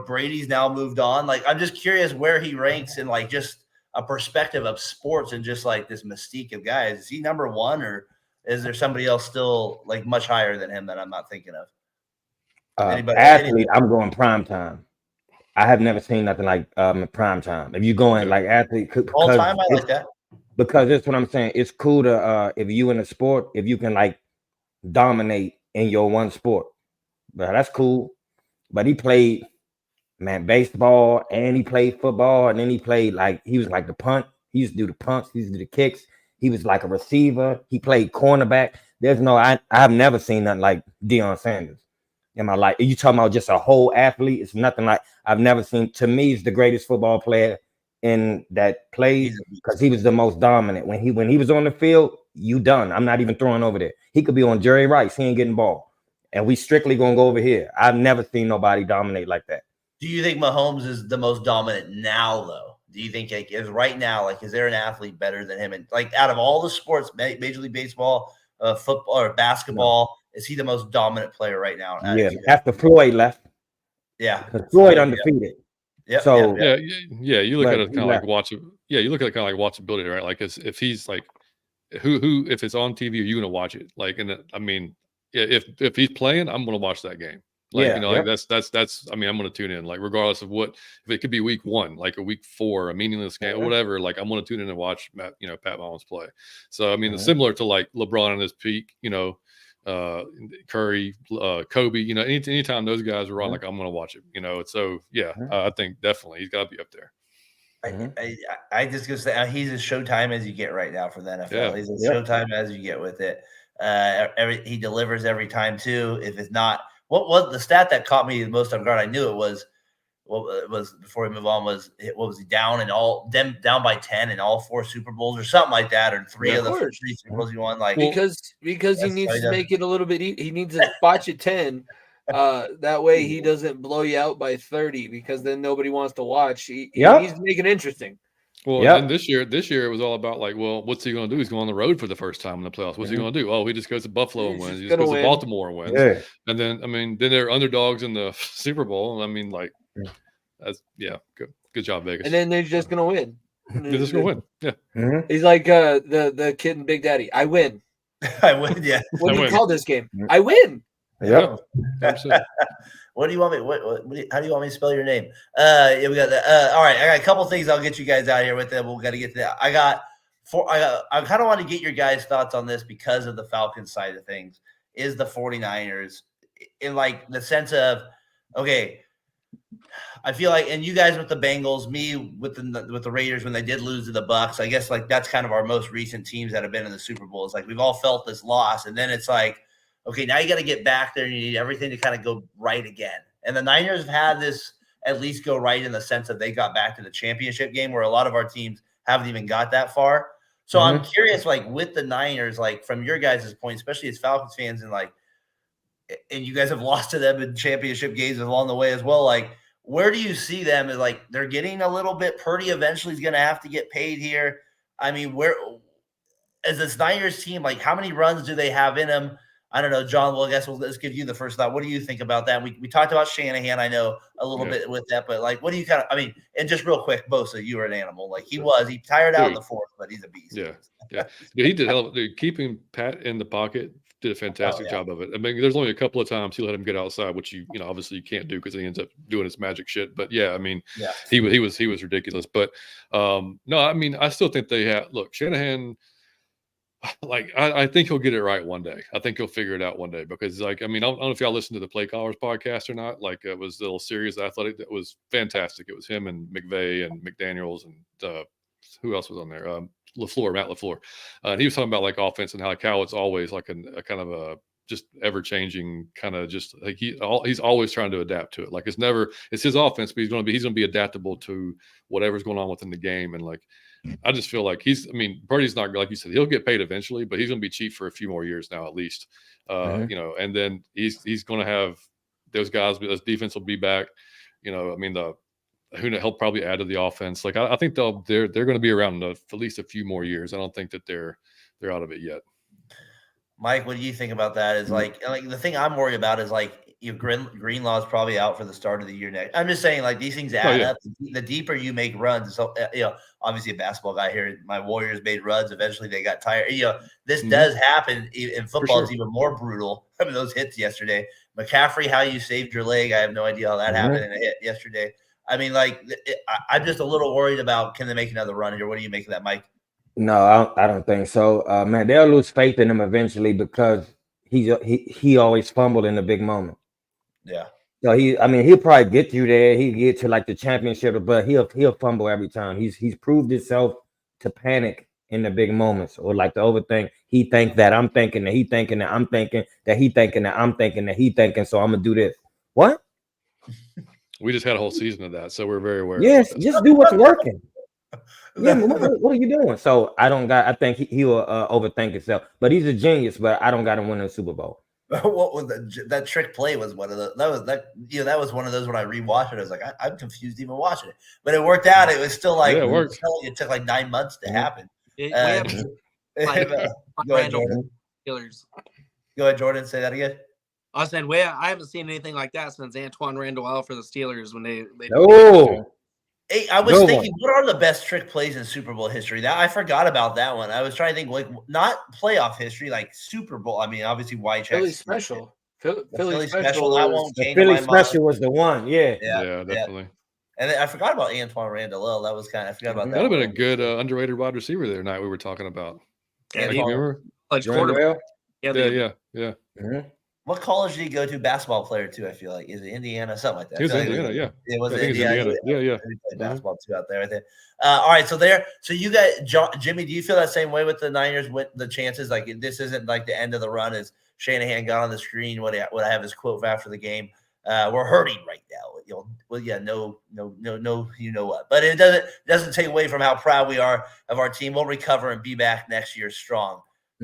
Brady's now moved on. Like, I'm just curious where he ranks in like just a perspective of sports and just like this mystique of guys. Is he number one, or is there somebody else still like much higher than him that I'm not thinking of? Athlete, I'm going prime time. I have never seen nothing like prime time. If you're going like athlete, all time, I like that because that's what I'm saying. It's cool to if you in a sport, if you can like dominate in your one sport, but that's cool. But he played baseball, and he played football, and then he played he was like the punt. He used to do the punts, he used to do the kicks. He was like a receiver. He played cornerback. I have never seen nothing like Deion Sanders in my life. You talking about just a whole athlete? It's nothing like I've never seen. To me, he's the greatest football player in that played because he was the most dominant. When he was on the field, you done. I'm not even throwing over there. He could be on Jerry Rice. He ain't getting ball. And we strictly gonna go over here. I've never seen nobody dominate like that. Do you think Mahomes is the most dominant now, though? Do you think is right now, is there an athlete better than him? And like out of all the sports, Major League Baseball, football or basketball, is he the most dominant player right now? Yeah, after Floyd left. Yeah. Floyd undefeated. Yeah. So you look at it kind of like watch. Yeah, you look at it kind of like watchability, right? Like if he's like who if it's on TV, are you gonna watch it? Like, and I mean, if he's playing, I'm gonna watch that game. Like, like that's I mean, I'm gonna tune in, like regardless of what, if it could be week 1, like a week 4, a meaningless game, or whatever, like I'm gonna tune in and watch Pat Mahomes play. So I mean, it's similar to like LeBron in his peak, Curry, Kobe. You know, anytime those guys are on, like I'm gonna watch it. You know, so yeah, I think definitely he's got to be up there. I just gonna say he's as showtime as you get right now for the NFL. Yeah. He's as showtime as you get with it. He delivers every time too. If it's not, what was the stat that caught me the most off guard? I knew it was. What it was before we move on was what was he down by 10 in all 4 Super Bowls or something like that, or 3 of the 3 Super Bowls he won. Like because he needs to make it a little bit. He needs to botch at 10. That way he doesn't blow you out by 30 because then nobody wants to watch. He needs to make it interesting. Well, and this year it was all about like, well, what's he going to do? He's going on the road for the first time in the playoffs. What's he going to do? Oh, he just goes to Buffalo and wins. He just goes to Baltimore and wins. Yeah. And then, I mean, then they're underdogs in the Super Bowl. I mean, like, that's good job, Vegas. And then they're just going to win. They're just going to win. Yeah. Mm-hmm. He's like the kid in Big Daddy. I win. I win. Yeah. What do you call this game? I win. Yeah. What do you want me? How do you want me to spell your name? We got that. All right, I got a couple things. I'll get you guys out of here with them. We'll got to get to that. I kind of want to get your guys' thoughts on this because of the Falcons side of things. Is the 49ers in like the sense of okay? I feel like, and you guys with the Bengals, me with the Raiders when they did lose to the Bucs. I guess like that's kind of our most recent teams that have been in the Super Bowl. It's like we've all felt this loss, and then it's like. Okay, now you got to get back there and you need everything to kind of go right again. And the Niners have had this at least go right in the sense that they got back to the championship game where a lot of our teams haven't even got that far. So I'm curious, like with the Niners, like from your guys' point, especially as Falcons fans and you guys have lost to them in championship games along the way as well. Like, where do you see them as like they're getting a little bit Purdy eventually is going to have to get paid here. I mean, where as this Niners team, like how many runs do they have in them? I don't know, John. Well, I guess let's give you the first thought. What do you think about that? We talked about Shanahan, I know a little bit with that, but like, what do you kind of? I mean, and just real quick, Bosa, you were an animal. Like he tired out in the fourth, but he's a beast. Yeah. He did keeping Pat in the pocket. Did a fantastic job of it. I mean, there's only a couple of times he let him get outside, which you know obviously you can't do because he ends up doing his magic shit. But yeah, I mean, he was ridiculous. But no, I mean, I still think they have. Look, Shanahan. Like I think he'll get it right one day. I think he'll figure it out one day because, like, I mean, I don't know if y'all listened to the Play Callers podcast or not. Like, it was a little series athletic that was fantastic. It was him and McVay and McDaniels and who else was on there? Matt LaFleur. And he was talking about like offense and how it's always like a kind of a just ever changing kind of just like he's always trying to adapt to it. Like it's his offense, but he's going to be adaptable to whatever's going on within the game. And like, I just feel like Purdy's not, like you said, he'll get paid eventually, but he's going to be cheap for a few more years now, at least, you know, and then he's going to have those guys, this defense will be back, you know, I mean, he'll probably add to the offense. Like, I think they're going to be around for at least a few more years. I don't think that they're out of it yet. Mike, what do you think about that? Is like the thing I'm worried about is like, Greenlaw is probably out for the start of the year next. I'm just saying, like these things add up. The deeper you make runs, so you know, obviously a basketball guy here. My Warriors made runs. Eventually, they got tired. You know, this does happen in football. It's even more brutal. I mean, those hits yesterday. McCaffrey, how you saved your leg? I have no idea how that happened in a hit yesterday. I mean, like I'm just a little worried about can they make another run here? What do you make of that, Mike? No, I don't think so. Man, they'll lose faith in him eventually because he always fumbled in the big moment. Yeah. So he'll probably get you there. He'll get to like the championship, but he'll fumble every time. He's proved himself to panic in the big moments or like to overthink. He think that I'm thinking that he thinking that I'm thinking that he thinking that I'm thinking that he thinking. So I'm gonna do this. What? We just had a whole season of that, so we're very aware. Yes, just do what's working. Yeah, what are you doing? So I think he will overthink himself, but he's a genius. But I don't got him winning the Super Bowl. What was that trick play was one of the that was one of those when I rewatched it. I was like, I'm confused even watching it, but it worked out. It was still like it took like 9 months to happen. Go ahead, Jordan. Go ahead, Jordan. Say that again. I was saying, I haven't seen anything like that since Antoine Randall for the Steelers when they Hey, I was thinking, what are the best trick plays in Super Bowl history? I forgot about that one. I was trying to think, like, not playoff history, like Super Bowl. I mean, obviously, Wycheck. Philly special. Philly special. That won't change Philly my special mind. Was the one. Yeah, definitely. And I forgot about Antoine Randall. That was I forgot about that. That'd have been a good underrated wide receiver there tonight we were talking about. Yeah, remember? Like quarterback. Yeah. What college did he go to? Basketball player too. I feel like is it Indiana, something like that. He was Indiana, yeah. It was Indiana. Yeah. He played basketball too out there. I think. All right, so you guys, Jimmy, do you feel that same way with the Niners? With the chances, like this isn't like the end of the run. As Shanahan got on the screen, what I have his quote after the game. We're hurting right now. No, you know what? But it doesn't take away from how proud we are of our team. We'll recover and be back next year strong.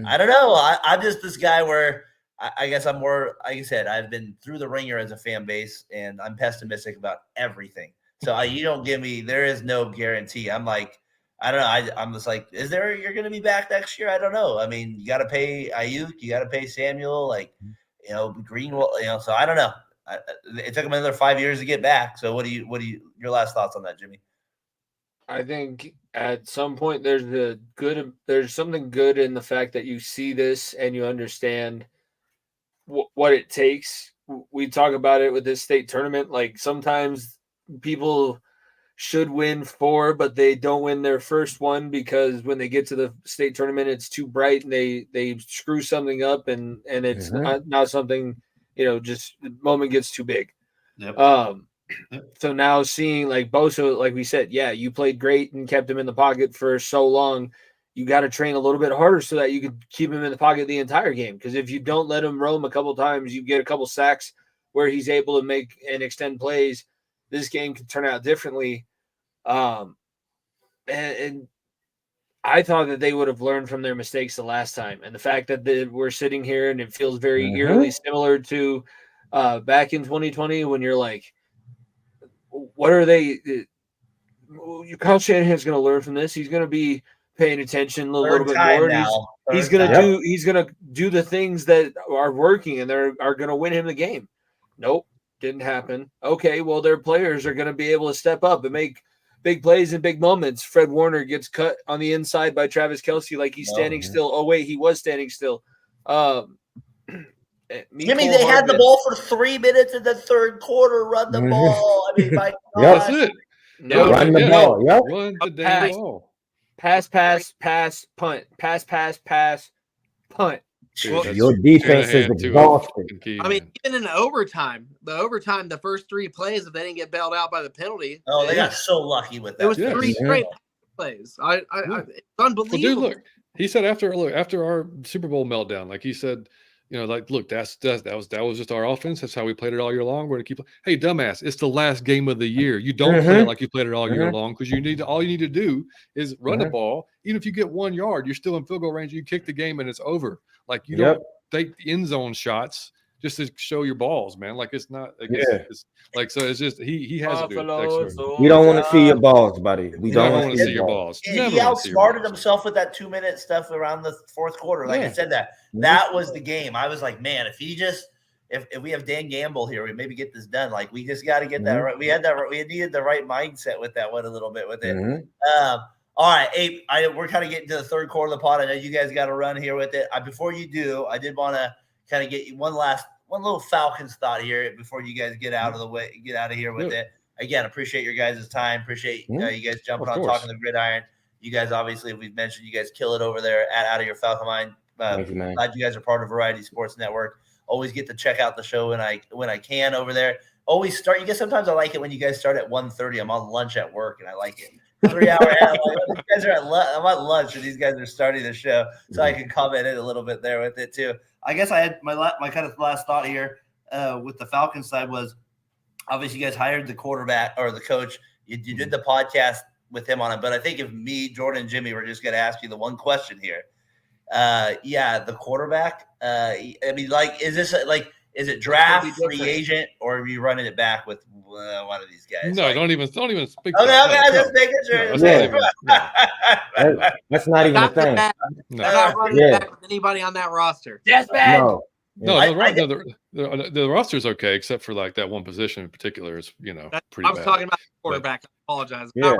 I don't know. I'm just this guy where I guess I'm more, like I said, I've been through the ringer as a fan base, and I'm pessimistic about everything. So you don't give me, there is no guarantee. I'm like, I don't know. I'm just like, you're going to be back next year? I don't know. I mean, you got to pay Ayuk, you got to pay Samuel, Greenwell, so I don't know. It took him another 5 years to get back. So what do you your last thoughts on that, Jimmy? I think at some point there's something good in the fact that you see this and you understand what it takes. We talk about it with this state tournament. Like sometimes people should win 4, but they don't win their first one because when they get to the state tournament, it's too bright and they screw something up and it's not something, just the moment gets too big. Yep. So now seeing like Bosa, like we said, yeah, you played great and kept him in the pocket for so long. You got to train a little bit harder so that you could keep him in the pocket the entire game. Because if you don't let him roam a couple times, you get a couple sacks where he's able to make and extend plays. This game can turn out differently. And I thought that they would have learned from their mistakes the last time. And the fact that we're sitting here and it feels very eerily similar to back in 2020 when you're like, what are they? Kyle Shanahan's going to learn from this. He's going to be paying attention a little bit more. He's going to do the things that are working and are going to win him the game. Nope, didn't happen. Okay, well, their players are going to be able to step up and make big plays in big moments. Fred Warner gets cut on the inside by Travis Kelce like he's standing still. Oh, wait, he was standing still. Jimmy, they had the ball for 3 minutes in the third quarter. Run the ball. I mean, my God. That's it. No, run the ball. Yep. Run the damn ball. Pass, punt. Pass, punt. Your defense is exhausted. I mean, even in overtime, the first 3 plays, if they didn't get bailed out by the penalty. Oh, they got so lucky with that. It was 3 straight plays. It's unbelievable. Well, dude, look, he said after our Super Bowl meltdown, like he said, look, that was just our offense. That's how we played it all year long. We're gonna keep. Hey, dumbass, it's the last game of the year. You don't play it like you played it all year long because all you need to do is run the ball. Even if you get 1 yard, you're still in field goal range. You kick the game and it's over. Like you don't take the end zone shots just to show your balls, man. Like it's not. It's like so. It's just he has to do it. We don't want to see your balls, buddy. We don't want to see your balls. He outsmarted himself with that 2-minute stuff around the fourth quarter. Like I said, that was the game. I was like, man, if we have Dan Gamble here, we maybe get this done. Like we just got to get that right. We needed the right mindset with that one a little bit with it. All right, Abe, we're kind of getting to the third quarter of the pod. I know you guys got to run here with it. Before you do, I did want to kind of get you one little Falcons thought here before you guys get out of here with it. Again, appreciate your guys' time. Appreciate you guys jumping on Talking the Gridiron. You guys, obviously, we've mentioned you guys kill it over there at Out of Your Falcon Mind. Thank you, man. Glad you guys are part of Variety Sports Network. Always get to check out the show when I can over there. Always start. You guys, sometimes I like it when you guys start at 1:30. I'm on lunch at work, and I like it. 3 hour. These guys are I'm at lunch, and these guys are starting the show, so I can comment in a little bit there with it too. I guess I had my kind of last thought here with the Falcons side was obviously you guys hired the quarterback or the coach. You did the podcast with him on it, but I think if me, Jordan, and Jimmy were just going to ask you the one question here. The quarterback. I mean, like, is it draft, free agent, or are you running it back with one of these guys? No, don't even speak. Okay, just making sure. That's not even a thing. I'm not running it back with anybody on that roster. That's bad. The roster's okay, except for like that one position in particular is pretty bad. I was talking about the quarterback. I apologize. Yeah.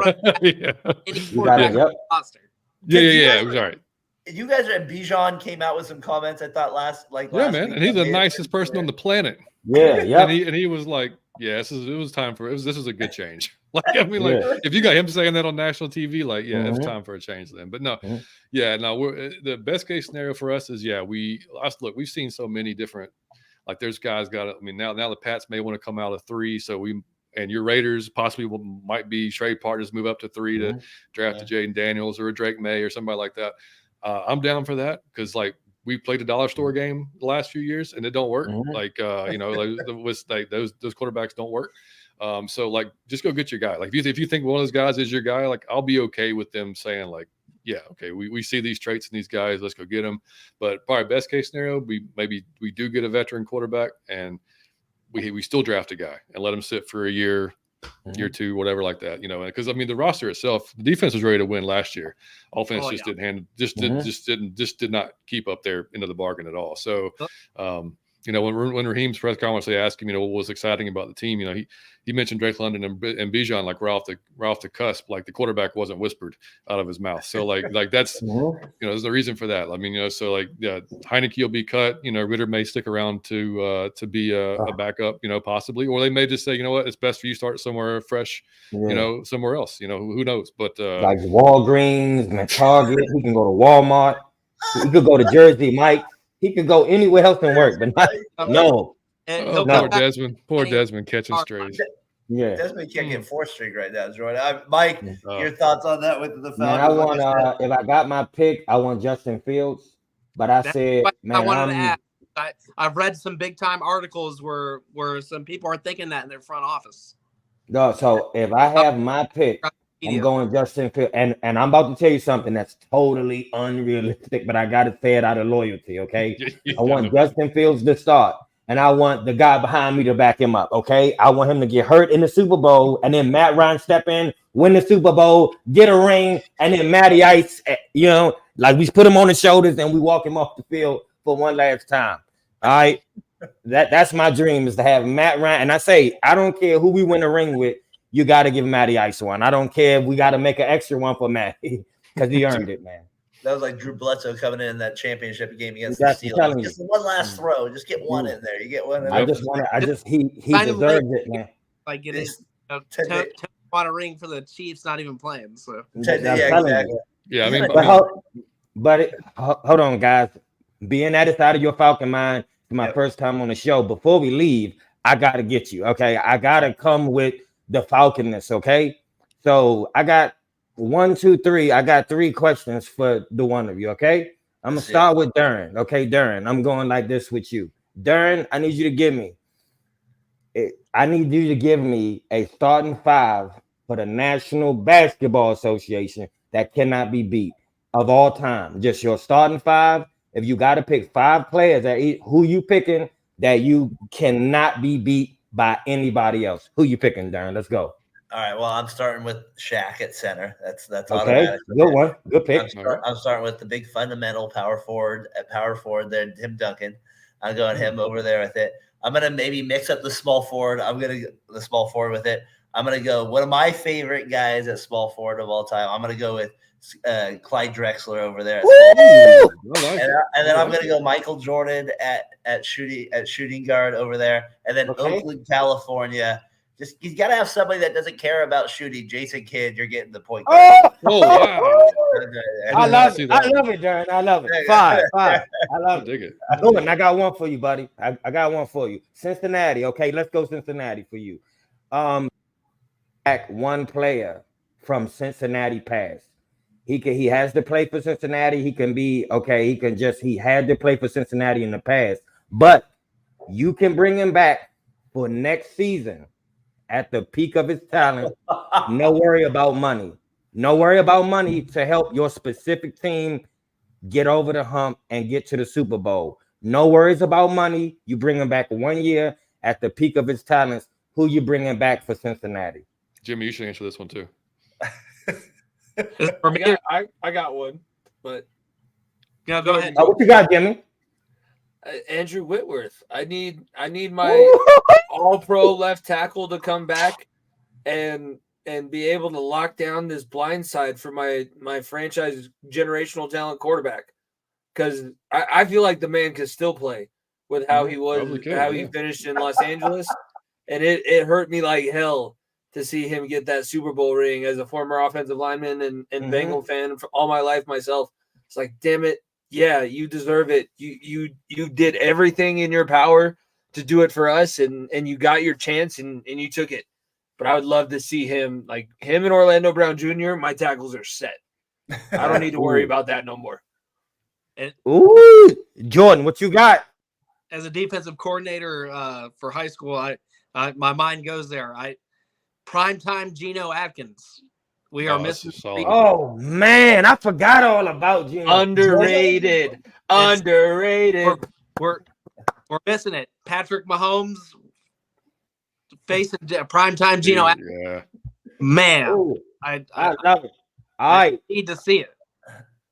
Any quarterback on the roster. Yeah. All right. you guys and Bijan came out with some comments. I thought last man, week and he's the nicest person on the planet. Yeah, yeah. And he was like, yeah, it was time for this was a good change. Like, I mean, like if you got him saying that on national TV, like, yeah, it's time for a change then. But no, we're the best case scenario for us is we've seen so many different, like there's guys now the Pats may want to come out of 3, so and your Raiders possibly might be trade partners, move up to 3 to draft a Jaden Daniels or a Drake May or somebody like that. I'm down for that because like we played a dollar store game the last few years and it don't work. Like those quarterbacks don't work. So like just go get your guy. Like if you think one of those guys is your guy, like I'll be okay with them saying like, yeah, okay, we see these traits in these guys, let's go get them. But probably best case scenario, we do get a veteran quarterback and we still draft a guy and let him sit for a year, year 2, whatever like that, because I mean the roster itself, the defense was ready to win last year. Offense did not keep up their end of the bargain at all. So when Raheem's press conference, they asked him, what was exciting about the team, he mentioned Drake London and Bijan like we're off the cusp, like the quarterback wasn't whispered out of his mouth. So like that's there's no reason for that. I mean, so like Heineke will be cut, Ritter may stick around to be a backup, possibly, or they may just say, you know what, it's best for you to start somewhere fresh, somewhere else, who knows, but like Walgreens and Target, he can go to Walmart, he could go to Jersey Mike. He could go anywhere else and work, but no. Poor Desmond catching strays. Yeah, Desmond can't get 4th string right now, Jordan. Mike, your thoughts on that with the Falcons? Man, I want if I got my pick, I want Justin Fields. But I said, man, I wanted to add. I've read some big time articles where some people are thinking that in their front office. No, so if I have my pick, I'm going Justin Fields, and I'm about to tell you something that's totally unrealistic, but I got to say it out of loyalty, okay? I want Justin Fields to start, and I want the guy behind me to back him up, okay? I want him to get hurt in the Super Bowl, and then Matt Ryan step in, win the Super Bowl, get a ring, and then Matty Ice, like we put him on the shoulders and we walk him off the field for one last time, all right? That's my dream, is to have Matt Ryan, and I say, I don't care who we win the ring with, you got to give Matty Ice one. I don't care if we got to make an extra one for Matty because he earned it, man. That was like Drew Bledsoe coming in that championship game against the Steelers. Just one last throw. Just get one in there. You get one in there. He deserves it, man. Like it is want a ring for the Chiefs not even playing. So exactly. Yeah, I mean, hold on, guys. Being that it's out of your Falcon mind, it's my first time on the show. Before we leave, I gotta get you. Okay, I gotta come with the Falconness. Okay, so I got 1, 2, 3. I got 3 questions for the one of you. Okay, I'm gonna start with Daren. Okay, Daren, I'm going like this with you. Daren, I need you to give me. I need you to give me a starting 5 for the National Basketball Association that cannot be beat of all time. Just your starting 5. If you got to pick 5 players, who you picking that you cannot be beat by anybody else? Who you picking, Daren? Let's go. All right. Well, I'm starting with Shaq at center. That's okay. Automatic. Good one. Good pick. I'm starting with the big fundamental power forward at power forward there, Tim Duncan. I'm going him over there with it. I'm gonna maybe mix up the small forward. I'm gonna the small forward with it. I'm gonna go one of my favorite guys at small forward of all time. I'm gonna go with Clyde Drexler over there. And then I'm gonna go Michael Jordan at shooting guard over there. And then Oakland, California. Just you got to have somebody that doesn't care about shooting. Jason Kidd, you're getting the point guard. Oh wow! I love it. I love it, Daren. I love it. 5. I love it. Dig it. And I got one for you, buddy. I got one for you. Cincinnati. Okay, let's go Cincinnati for you. Back one player from Cincinnati past. He has to play for Cincinnati. He can be okay. He had to play for Cincinnati in the past, but you can bring him back for next season at the peak of his talent. No worry about money. No worry about money to help your specific team get over the hump and get to the Super Bowl. No worries about money. You bring him back 1 year at the peak of his talents. Who you bringing back for Cincinnati? Jimmy, you should answer this one too. For me, I got one, but yeah, go ahead. What you got, Jimmy? Andrew Whitworth. I need my all-pro left tackle to come back and be able to lock down this blind side for my franchise generational talent quarterback. because I feel like the man could still play with how he was, Probably he finished in Los Angeles, and it hurt me like hell to see him get that Super Bowl ring as a former offensive lineman and Bengal fan for all my life myself. It's like, damn it, yeah, you deserve it. You did everything in your power to do it for us, and you got your chance and you took it. But I would love to see him, like him and Orlando Brown Jr., my tackles are set. I don't need to worry about that no more. Ooh, Jordan, what you got? As a defensive coordinator for high school, I my mind goes there. Primetime Geno Atkins. We are missing. Oh man, I forgot all about Geno. Underrated. We're missing it. Patrick Mahomes facing primetime Geno Atkins. Yeah. Man, Ooh, I love it. All right, need to see it.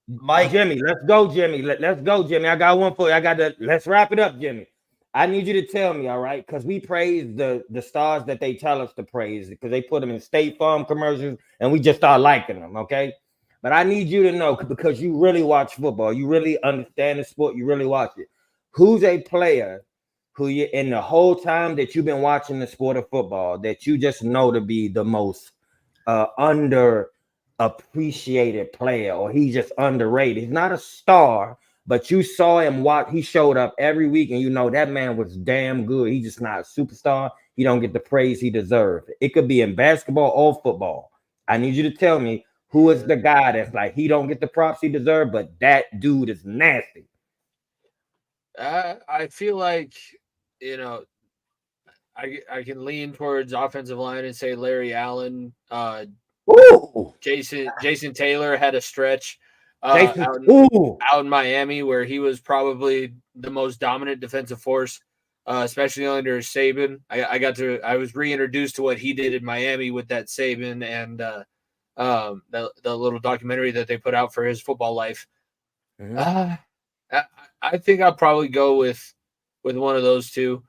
Mike, Jimmy, let's go, Jimmy. Let's go, Jimmy. I got one for you. Let's wrap it up, Jimmy. I need you to tell me, all right, because we praise the stars that they tell us to praise because they put them in State Farm commercials and we just start liking them, okay? But I need you to know, because you really watch football, you really understand the sport, you really watch it. Who's a player who you, in the whole time that you've been watching the sport of football, that you just know to be the most underappreciated player, or he's just underrated? He's not a star, but you saw him watch. He showed up every week, and you know that man was damn good. He's just not a superstar. He don't get the praise he deserves. It could be in basketball or football. I need you to tell me who is the guy that's like he don't get the props he deserves, but that dude is nasty. I feel like, you know, I can lean towards offensive line and say Larry Allen. Jason Taylor had a stretch out in Miami where he was probably the most dominant defensive force, especially under Saban. I was reintroduced to what he did in Miami with that Saban and the little documentary that they put out for his football life. I think I'll probably go with one of those two.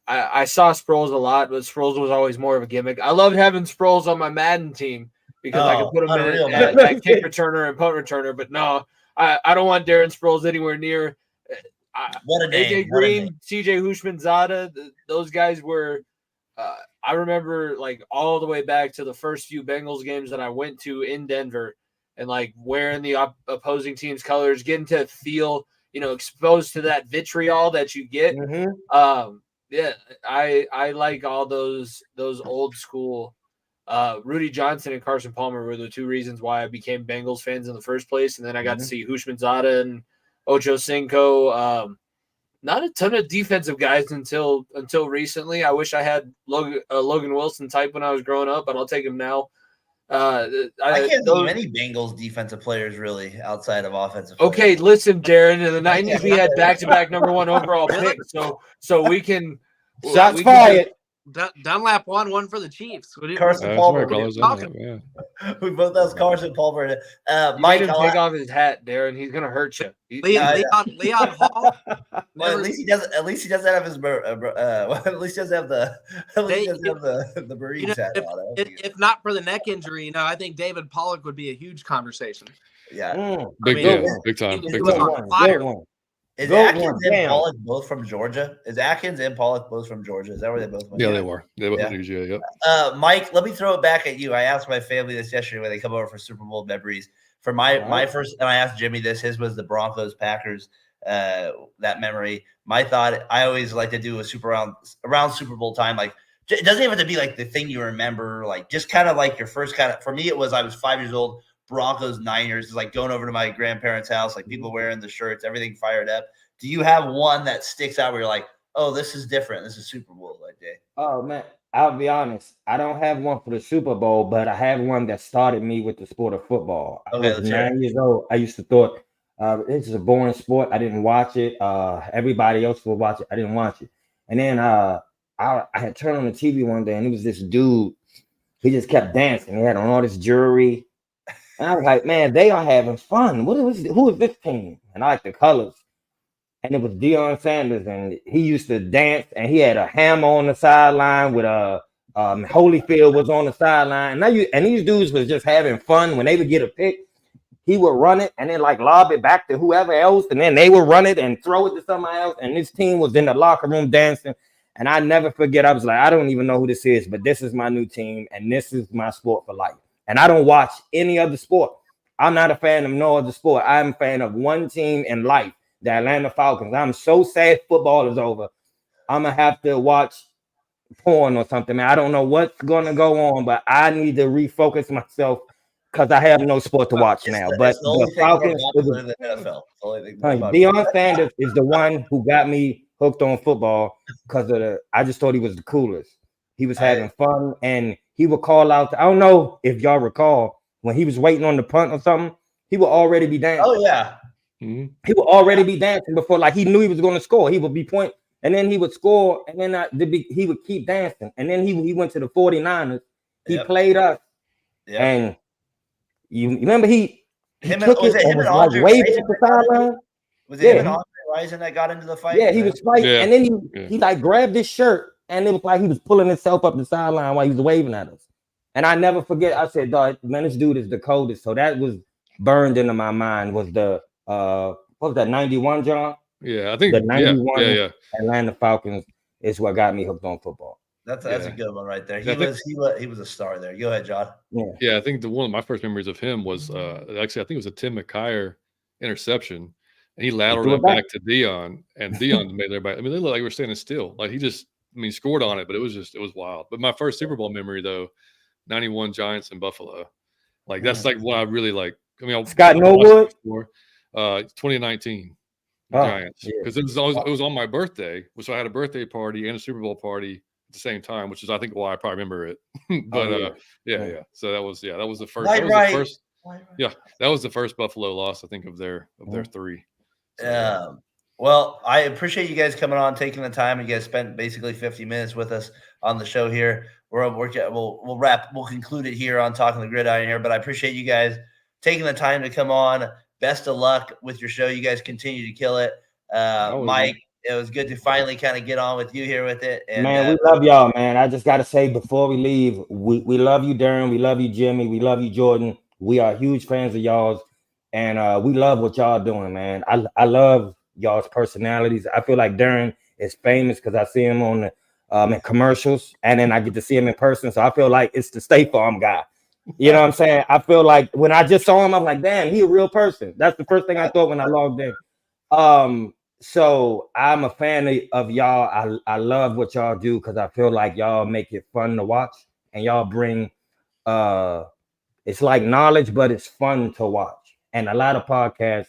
I saw Sproles a lot, but Sproles was always more of a gimmick. I loved having Sproles on my Madden team because I could put him in at kick returner and punt returner. But no, I don't want Daren Sproles anywhere near. What a name. AJ Green, CJ Houshmandzadeh, those guys were I remember like all the way back to the first few Bengals games that I went to in Denver and like wearing the opposing team's colors, getting to feel, you know, exposed to that vitriol that you get. Yeah, I like all those old school. Rudy Johnson and Carson Palmer were the two reasons why I became Bengals fans in the first place, and then I got to see Houshmandzadeh and Ocho Cinco. Not a ton of defensive guys until recently. I wish I had Logan Wilson type when I was growing up, but I'll take him now. I can't think of any Bengals defensive players really outside of offensive players. Okay, listen, Daren. In the 90s, we had back-to-back number one overall picks, so we can shots fired. Dunlap won one for the Chiefs. Carson Palmer. We both have Carson Palmer. Mike, take off his hat, Daren. He's gonna hurt you. Leon Hall. Well, at least he doesn't. At least he doesn't have his. At least he doesn't have the. At least he doesn't have the Marines hat on. If not for the neck injury, you know, I think David Pollock would be a huge conversation. Yeah, big time. Is Atkins and Pollock both from Georgia? Is Atkins and Pollock both from Georgia? Is that where they both went? Yeah, they were. They both from Georgia. Yep. Mike, let me throw it back at you. I asked my family this yesterday when they come over for Super Bowl memories. For my first, and I asked Jimmy this. His was the Broncos Packers. That memory. My thought. I always like to do a around Super Bowl time. Like it doesn't even have to be like the thing you remember. Like just kind of like your first kind of. For me, it was I was 5 years old. Broncos Niners is like going over to my grandparents' house, like people wearing the shirts, everything fired up. Do you have one that sticks out where you're like, oh, this is different? This is Super Bowl that day. Oh man, I'll be honest. I don't have one for the Super Bowl, but I have one that started me with the sport of football. I was 9 years old. I used to thought this is a boring sport. I didn't watch it. Everybody else would watch it. I didn't watch it. And then I had turned on the TV one day, and it was this dude. He just kept dancing. He had on all this jewelry. And I was like, man, they are having fun. Who is this team? And I like the colors. And it was Deion Sanders, and he used to dance, and he had a hammer on the sideline with Holyfield was on the sideline. And these dudes was just having fun when they would get a pick. he would run it and then like lob it back to whoever else, and then they would run it and throw it to somebody else. And this team was in the locker room dancing. And I never forget, I was like, I don't even know who this is, but this is my new team, and this is my sport for life. And I don't watch any other sport. I'm not a fan of no other sport. I'm a fan of one team in life, the Atlanta Falcons. I'm so sad football is over. I'm going to have to watch porn or something, man. I don't know what's going to go on, but I need to refocus myself because I have no sport to watch now. But the Falcons, the NFL. Deion Sanders is the one who got me hooked on football because of I just thought he was the coolest. He was having fun, and he would call out. I don't know if y'all recall when he was waiting on the punt or something. He would already be dancing. Oh yeah, he would already be dancing before, like he knew he was going to score. He would be point, and then he would score, and then he would keep dancing, and then he went to the 49ers. He played us, and you remember he took it and was like waving at the sideline. Was it him and Andre Rison that got into the fight? Yeah, he was fighting, and then he like grabbed his shirt, and it was like he was pulling himself up the sideline while he was waving at us. And I never forget. I said, "Dog, man, this dude is the coldest." So that was burned into my mind. Was the what was that 91, John? Yeah, I think the 91 Atlanta Falcons is what got me hooked on football. That's a good one right there. He was a star there. Go ahead, John. Yeah, I think one of my first memories of him was actually I think it was a Tim McKyer interception. And he lateraled it back to Deion, and Deion made everybody. I mean, they looked like we were standing still. Like he scored on it, but it was wild. But my first Super Bowl memory though, 91 Giants in Buffalo. Like that's like what I really like. I mean, Scott Norwood, 2019 Giants, because it was on my birthday, so I had a birthday party and a Super Bowl party at the same time, which is I think why I probably remember it. But so that was the first. That was the first Buffalo loss I think of their three. Well, I appreciate you guys coming on, taking the time. You guys spent basically 50 minutes with us on the show here. We'll conclude it here on Talking the Gridiron here, but I appreciate you guys taking the time to come on. Best of luck with your show. You guys continue to kill it. Mike, it was good to finally kind of get on with you here with it. And, man, we love y'all, man. I just got to say before we leave, we love you, Daren. We love you, Jimmy. We love you, Jordan. We are huge fans of y'all's. And we love what y'all doing, man. I love y'all's personalities. I feel like Daren is famous because I see him on the in commercials, and then I get to see him in person. So I feel like it's the State Farm guy. You know what I'm saying? I feel like when I just saw him, I'm like, damn, he a real person. That's the first thing I thought when I logged in. So I'm a fan of y'all. I love what y'all do because I feel like y'all make it fun to watch, and y'all bring it's like knowledge, but it's fun to watch. And a lot of podcasts,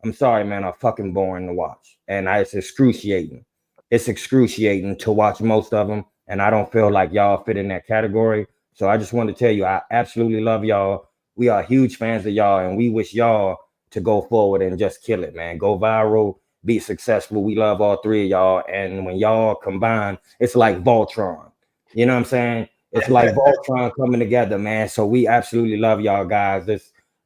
I'm sorry, man, are fucking boring to watch. And it's excruciating. It's excruciating to watch most of them. And I don't feel like y'all fit in that category. So I just want to tell you, I absolutely love y'all. We are huge fans of y'all, and we wish y'all to go forward and just kill it, man. Go viral, be successful. We love all three of y'all. And when y'all combine, it's like Voltron. You know what I'm saying? It's like Voltron coming together, man. So we absolutely love y'all guys.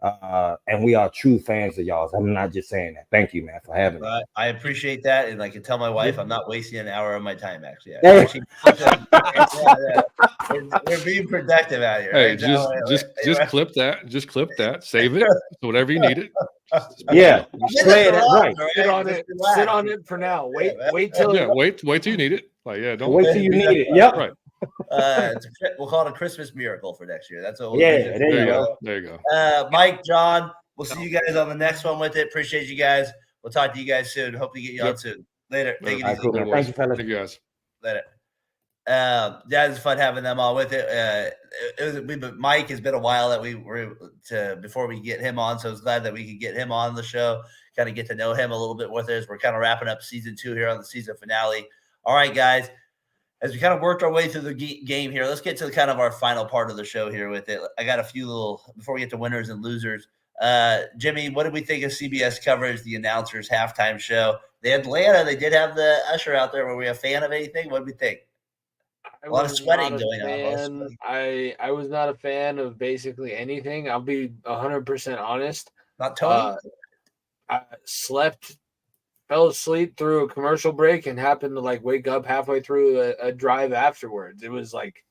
And we are true fans of y'all. I'm not just saying that. Thank you, man, for having me. I appreciate that, and I can tell my wife I'm not wasting an hour of my time. Actually, we're being productive out here. Hey, just clip that. Just clip that. Save it. Whatever you need it. Yeah, play it right. Sit on it for now. Wait till you need it. Like don't wait till you need it. Yep. Right. We'll call it a Christmas miracle for next year. That's what we'll do. There you go. There you go. Mike, John, we'll see you guys on the next one with it. Appreciate you guys. We'll talk to you guys soon. Hope to get you on soon. Later. Take it easy. Cool. Thank you, fellas. Thank you, guys. Later. It's fun having them all with it. Mike has been a while that we were before we get him on, so I was glad that we could get him on the show, kind of get to know him a little bit with us. We're kind of wrapping up season 2 here on the season finale. All right, guys. As we kind of worked our way through the game here, let's get to kind of our final part of the show here with it. I got a few before we get to winners and losers. Jimmy, what did we think of CBS coverage, the announcers' halftime show? The Atlanta, they did have the usher out there. Were we a fan of anything? What did we think? A lot of sweating going on. I was not a fan of basically anything. I'll be 100% honest. Not Tony? I fell asleep through a commercial break and happened to wake up halfway through a drive afterwards. It was like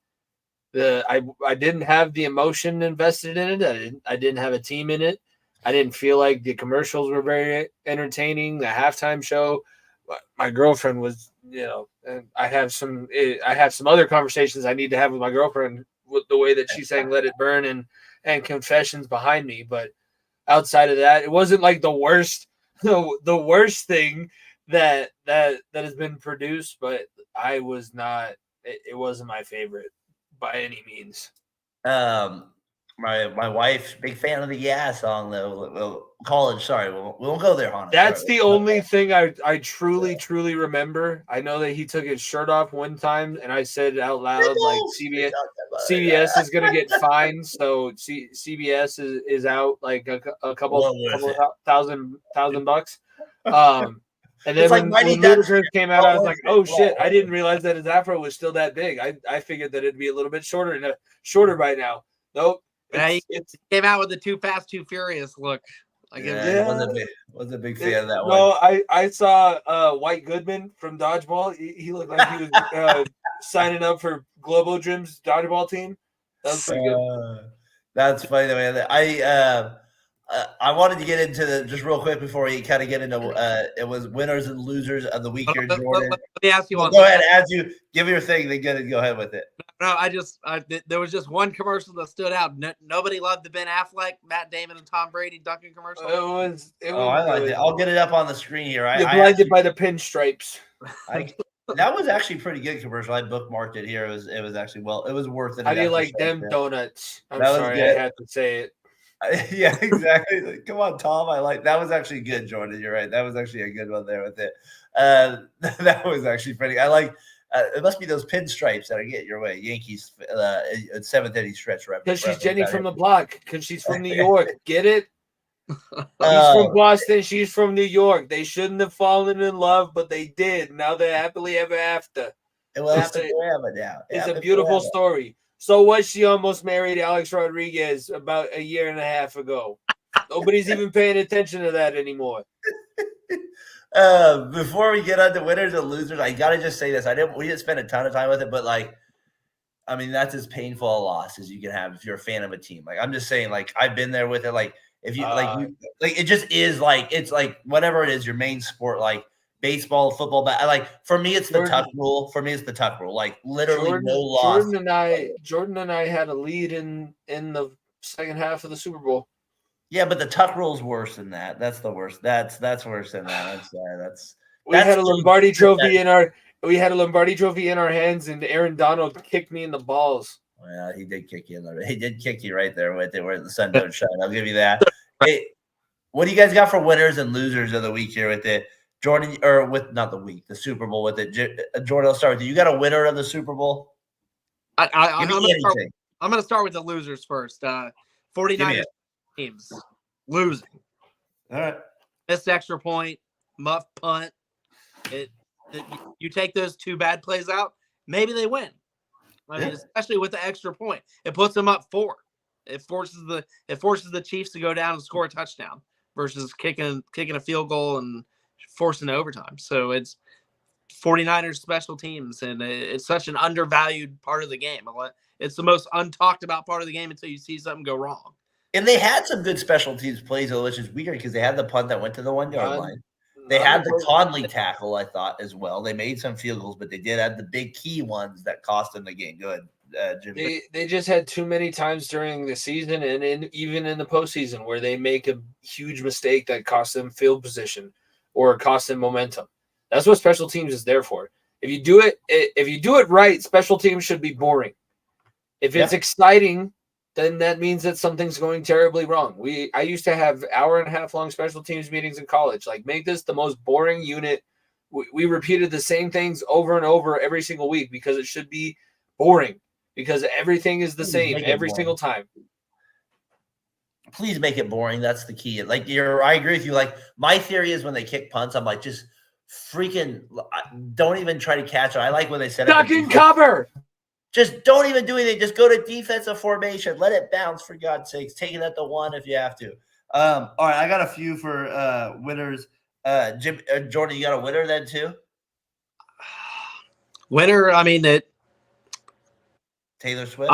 I didn't have the emotion invested in it. I didn't have a team in it. I didn't feel like the commercials were very entertaining. The halftime show, my girlfriend was, and I have some other conversations I need to have with my girlfriend with the way that she sang "Let It Burn" and Confessions behind me. But outside of that, it wasn't like the worst thing that has been produced. But I was not. It wasn't my favorite by any means. My wife, big fan of the Yeah song though. College, sorry, we won't go there, Hannah. That's the only thing I truly remember. I know that he took his shirt off one time, and I said out loud, like CBS is gonna get fined, so CBS is out like a couple thousand bucks. And then when Ludacris came out, I was like, oh shit, I didn't realize that his afro was still that big. I figured that it'd be a little bit shorter by now. Nope. It came out with the Too Fast, Too Furious look. Like wasn't a big fan of that one. No, I saw White Goodman from Dodgeball. He looked like he was signing up for Globo Gym's dodgeball team. That was pretty good. That's funny the way I wanted to get into just real quick before we kind of get into it was winners and losers of the week here, Jordan. Let me ask you one. Go ahead, give your thing, then go ahead with it. No, there was just one commercial that stood out. Nobody loved the Ben Affleck, Matt Damon, and Tom Brady dunking commercial. It was I liked it. I'll get it up on the screen here. You're blinded by the pinstripes. That was actually a pretty good commercial. I bookmarked it here. It was actually it was worth it. How do you like them donuts? I'm sorry, I had to say it. Yeah, exactly. Come on, Tom. That was actually good, Jordan. You're right. That was actually a good one there with it. That was actually pretty. I like. It must be those pinstripes that are getting your way. Yankees 7th inning stretch right. Because she's Jenny from the block. Because she's from New York. Get it? He's from Boston. She's from New York. They shouldn't have fallen in love, but they did. Now they're happily ever after. It will happen forever now. It's a beautiful story. So what? She almost married Alex Rodriguez about a year and a half ago. Nobody's even paying attention to that anymore. Before we get on to winners and losers, I gotta just say this. We didn't spend a ton of time with it, but that's as painful a loss as you can have if you're a fan of a team. I'm just saying, I've been there with it. If you it just is it's whatever it is, your main sport, baseball, football, but for me, it's the tuck rule. For me, it's the tuck rule. Literally no loss. Jordan and I had a lead in the second half of the Super Bowl. Yeah, but the tuck rule is worse than that. That's the worst. That's worse than that. We had a Lombardi trophy in our hands, and Aaron Donald kicked me in the balls. Well, he did kick you he did kick you right there with it where the sun don't shine. I'll give you that. Hey, what do you guys got for winners and losers of the week here with it? Jordan, or with not the week, the Super Bowl with it. Jordan, I'll start with you. You got a winner of the Super Bowl? I'm going to start with the losers first. 49ers teams losing. All right. Missed extra point, muff punt. You take those two bad plays out, maybe they win. Especially with the extra point, it puts them up 4. It forces the Chiefs to go down and score a touchdown versus kicking a field goal and forcing overtime. So it's 49ers special teams, and it's such an undervalued part of the game. It's the most untalked about part of the game until you see something go wrong. And they had some good special teams plays, which is weird because they had the punt that went to the 1 yard line. They had the Conley tackle, I thought, as well. They made some field goals, but they did have the big key ones that cost them the game. Go ahead, Jim. They just had too many times during the season and even in the postseason where they make a huge mistake that costs them field position or costs them momentum. That's what special teams is there for. If you do it right, special teams should be boring. If it's exciting, then that means that something's going terribly wrong. I used to have hour-and-a-half long special teams meetings in college. Make this the most boring unit. We repeated the same things over and over every single week because it should be boring because everything is the same every single time. Please make it boring. That's the key. I agree with you. My theory is when they kick punts, I'm just freaking don't even try to catch it. I like when they said duck and cover. Just don't even do anything. Just go to defensive formation. Let it bounce, for God's sakes. Take it at the 1 if you have to. All right, I got a few for winners. Jordan, you got a winner then too? Winner, Taylor Swift.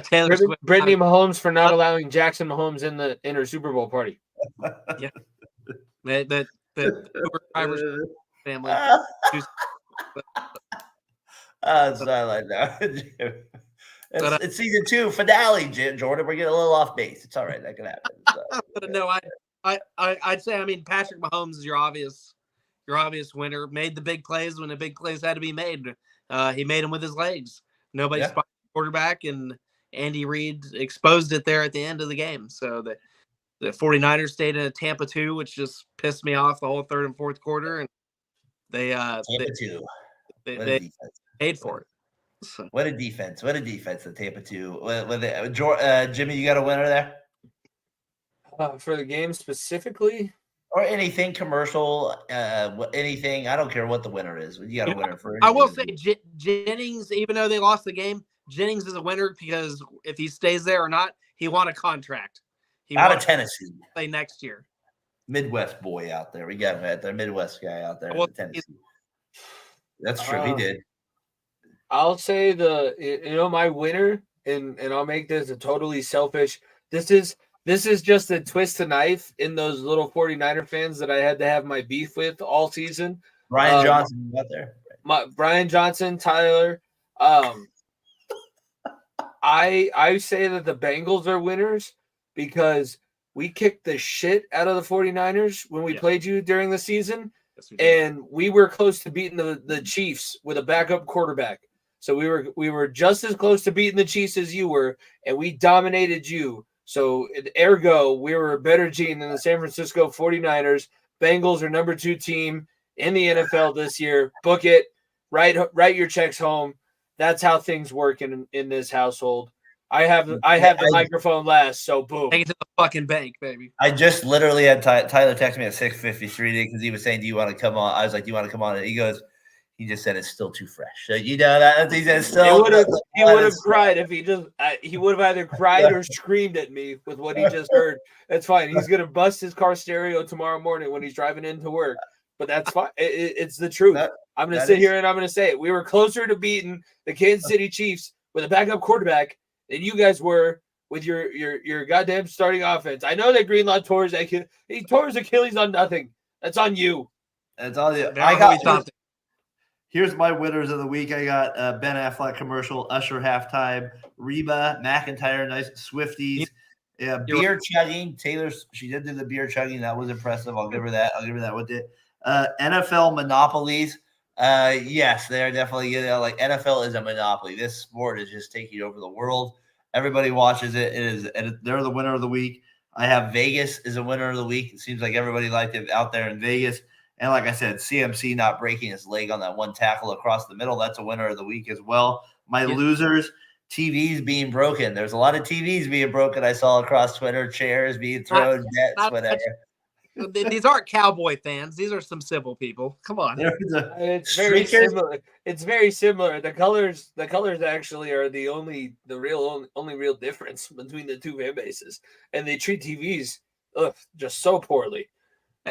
Taylor Swift. Brittany Mahomes for not allowing Jackson Mahomes in her Super Bowl party. Yeah. The Uber driver's family. So I like that. It's season 2 finale, Jordan. We're getting a little off base. It's all right. That can happen. So. But no, I'd say, I mean, Patrick Mahomes is your obvious winner. Made the big plays when the big plays had to be made. He made them with his legs. Nobody spotted the quarterback, and Andy Reid exposed it there at the end of the game. So the 49ers stayed in a Tampa 2, which just pissed me off the whole third and fourth quarter. And they paid for it. So. What a defense. What a defense, the Tampa 2. Jimmy, you got a winner there? For the game specifically? Or anything commercial, anything. I don't care what the winner is. You got a winner for it. I will say Jennings, even though they lost the game, Jennings is a winner because if he stays there or not, he won a contract. Out of Tennessee. Play next year. Midwest boy out there. We got him out there. Midwest guy out there in Tennessee. That's true. He did. I'll say my winner, and I'll make this a totally selfish. This is just a twist to knife in those little 49er fans that I had to have my beef with all season. Brian Johnson out there. Brian Johnson, Tyler. I say that the Bengals are winners because we kicked the shit out of the 49ers when we played you during the season. And we were close to beating the Chiefs with a backup quarterback. So we were just as close to beating the Chiefs as you were, and we dominated you. So ergo, we were a better team than the San Francisco 49ers. Bengals are number 2 team in the NFL this year. Book it. Write your checks home. That's how things work in this household. I have the microphone last, so boom. Take it to the fucking bank, baby. I just literally had Tyler text me at 6:53 because he was saying, "Do you want to come on?" I was like, "Do you want to come on?" And he goes, "He just said it's still too fresh." So you know that he said still. He would have cried if he would have either cried or screamed at me with what he just heard. That's fine. He's gonna bust his car stereo tomorrow morning when he's driving into work. But that's fine. It's the truth. I'm gonna sit here and I'm gonna say it. We were closer to beating the Kansas City Chiefs with a backup quarterback than you guys were with your goddamn starting offense. I know that Greenlaw tore his Achilles on nothing. That's on you. That's all you. Here's my winners of the week. I got Ben Affleck commercial, Usher halftime, Reba McEntire, nice Swifties, beer chugging. Taylor, she did do the beer chugging. That was impressive. I'll give her that. with it. NFL monopolies. Yes, they're definitely like NFL is a monopoly. This sport is just taking over the world. Everybody watches it. They're the winner of the week. I have Vegas is a winner of the week. It seems like everybody liked it out there in Vegas. And like I said, CMC not breaking his leg on that one tackle across the middle. That's a winner of the week as well. My losers, TVs being broken. There's a lot of TVs being broken. I saw across Twitter, chairs being thrown, nets, whatever. These aren't Cowboy fans. These are some civil people. Come on. It's very similar. It's very similar. The colors actually are the only real difference between the two fan bases. And they treat TVs just so poorly.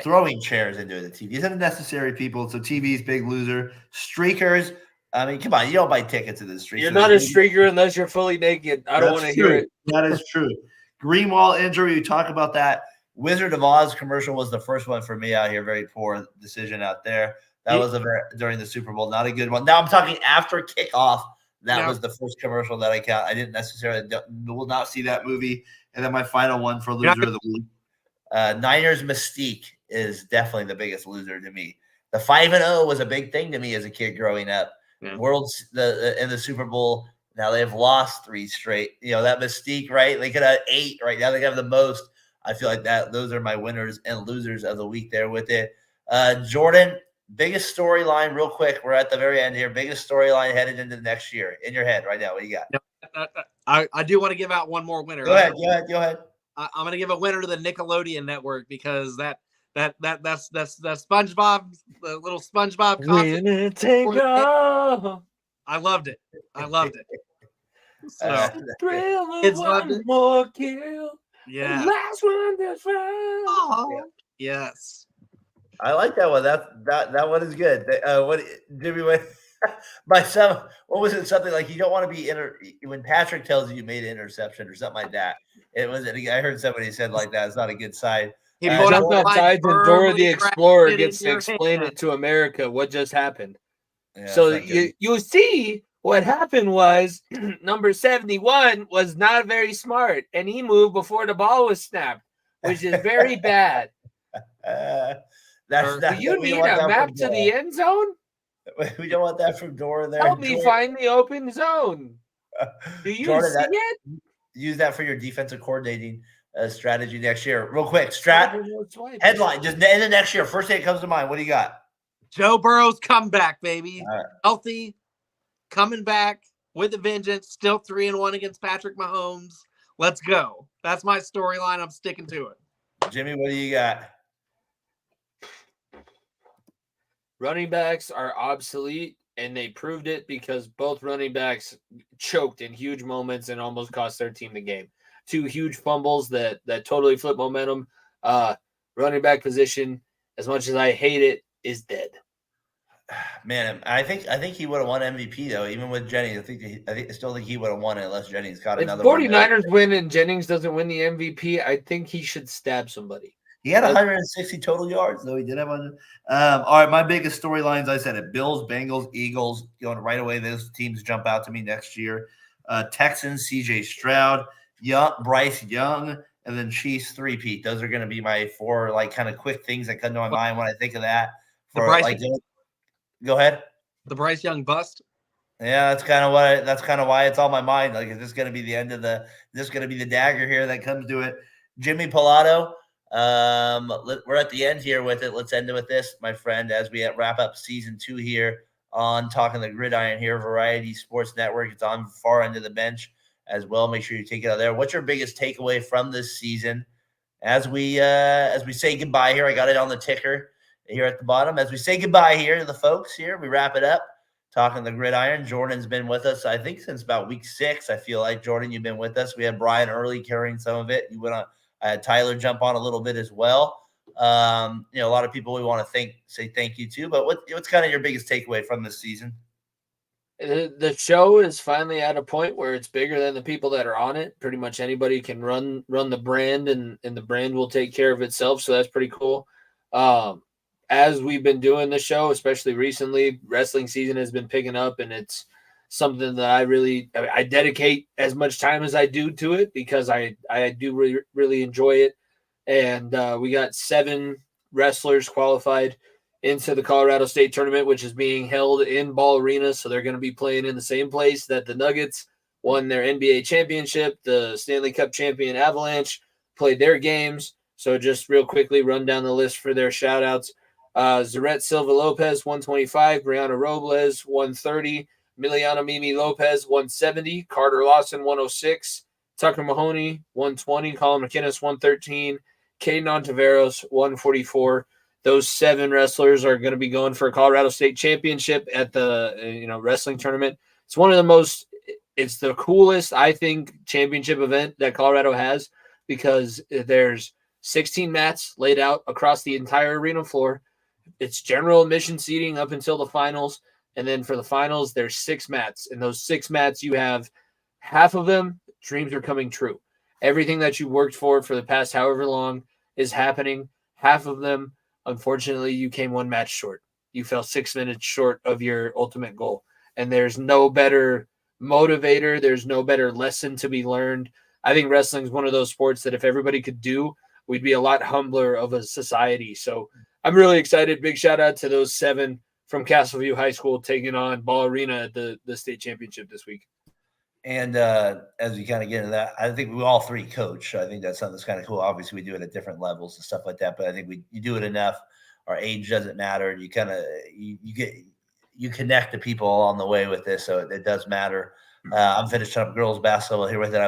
Throwing chairs into the TV. These are necessary people. So TV's big loser. Streakers. I mean, come on. You don't buy tickets to the streakers. You're not a streaker unless you're fully naked. I don't want to hear it. That is true. Greenwall injury. We talk about that. Wizard of Oz commercial was the first one for me out here. Very poor decision out there. That was during the Super Bowl. Not a good one. Now I'm talking after kickoff. That was the first commercial that I count. I didn't necessarily will not see that movie. And then my final one for loser of the week. Niners Mystique is definitely the biggest loser to me. The 5-0 was a big thing to me as a kid growing up. Yeah. In the Super Bowl. Now they've lost 3 straight. You know, that Mystique, right? They could have 8 right now. They have the most. I feel like those are my winners and losers of the week there with it. Jordan, biggest storyline real quick. We're at the very end here. Biggest storyline headed into the next year in your head right now. What do you got? I do want to give out one more winner. Go ahead. I'm going to give a winner to the Nickelodeon network because that's SpongeBob, the little SpongeBob concert. Take off. I loved it. So, it's one more kill. Yeah. The last one that's right. Oh, yes. I like that one. That one is good. What Jimmy? by some, what was it? Something like you don't want to be when Patrick tells you made an interception or something like that. I heard somebody said like that. It's not a good sign. He jumped off sides and Dora the Explorer gets to explain it to America what just happened. Yeah, so you see what happened was number 71 was not very smart, and he moved before the ball was snapped, which is very bad. Do you need a map to the end zone? We don't want that from Dora there. Help me find the open zone. Do you Jordan, see it? Use that for your defensive coordinating strategy next year. Real quick, headline, just in the next year. First thing that comes to mind. What do you got? Joe Burrow's comeback, baby. Right. Healthy, coming back with a vengeance. Still 3-1 against Patrick Mahomes. Let's go. That's my storyline. I'm sticking to it. Jimmy, what do you got? Running backs are obsolete, and they proved it because both running backs choked in huge moments and almost cost their team the game. 2 huge fumbles that totally flipped momentum. Running back position, as much as I hate it, is dead. Man, I think he would have won MVP though, even with Jennings. I still think he would have won it unless Jennings got another. 49ers win and Jennings doesn't win the MVP. I think he should stab somebody. He had 160 total yards, though. He did have 100. All right, my biggest storylines, I said it. Bills, Bengals, Eagles. Going right away, those teams jump out to me next year. Texans, C.J. Stroud, Bryce Young, and then Chiefs 3-peat. Those are going to be my 4 kind of quick things that come to my mind when I think of that. Go ahead. The Bryce Young bust. Yeah, that's kind of why it's on my mind. Like, is this going to be the end of is this going to be the dagger here that comes to it? Jimmy Pilato. We're at the end here with it. Let's end it with this, my friend, as we wrap up season 2 here on Talking the Gridiron here, Variety Sports Network. It's on far end of the bench as well. Make sure you take it out there. What's your biggest takeaway from this season? As we say goodbye here, I got it on the ticker here at the bottom. As we say goodbye here to the folks here, we wrap it up. Talking the Gridiron. Jordan's been with us, I think, since about week 6. I feel like, Jordan, you've been with us. We had Brian early carrying some of it. You went on. I had Tyler jump on a little bit as well. A lot of people we want to say thank you to. But what's kind of your biggest takeaway from this season? The show is finally at a point where it's bigger than the people that are on it. Pretty much anybody can run the brand, and the brand will take care of itself. So that's pretty cool. As we've been doing the show, especially recently, wrestling season has been picking up, and it's something that I dedicate as much time as I do to it because I do really, really enjoy it. And we got 7 wrestlers qualified into the Colorado State tournament, which is being held in Ball Arena. So they're going to be playing in the same place that the Nuggets won their NBA championship. The Stanley Cup champion Avalanche played their games. So just real quickly run down the list for their shout outs. Zarette Silva Lopez, 125, Brianna Robles, 130, Miliana Mimi Lopez, 170. Carter Lawson, 106. Tucker Mahoney, 120. Colin McInnes, 113. Caden Ontiveros, 144. Those 7 wrestlers are going to be going for a Colorado State championship at the wrestling tournament. It's the coolest, I think, championship event that Colorado has because there's 16 mats laid out across the entire arena floor. It's general admission seating up until the finals. And then for the finals, there's 6 mats. And those 6 mats, you have half of them, dreams are coming true. Everything that you worked for the past however long is happening. Half of them, unfortunately, you came 1 match short. You fell 6 minutes short of your ultimate goal. And there's no better motivator. There's no better lesson to be learned. I think wrestling is one of those sports that if everybody could do, we'd be a lot humbler of a society. So I'm really excited. Big shout out to those 7 from Castleview High School taking on Ball Arena at the state championship this week. And as we kind of get into that, I think we all 3 coach. So I think that's something that's kind of cool. Obviously, we do it at different levels and stuff like that. But I think you do it enough. Our age doesn't matter. You kind of you connect to people along the way with this, so it does matter. I'm finishing up girls basketball here with it.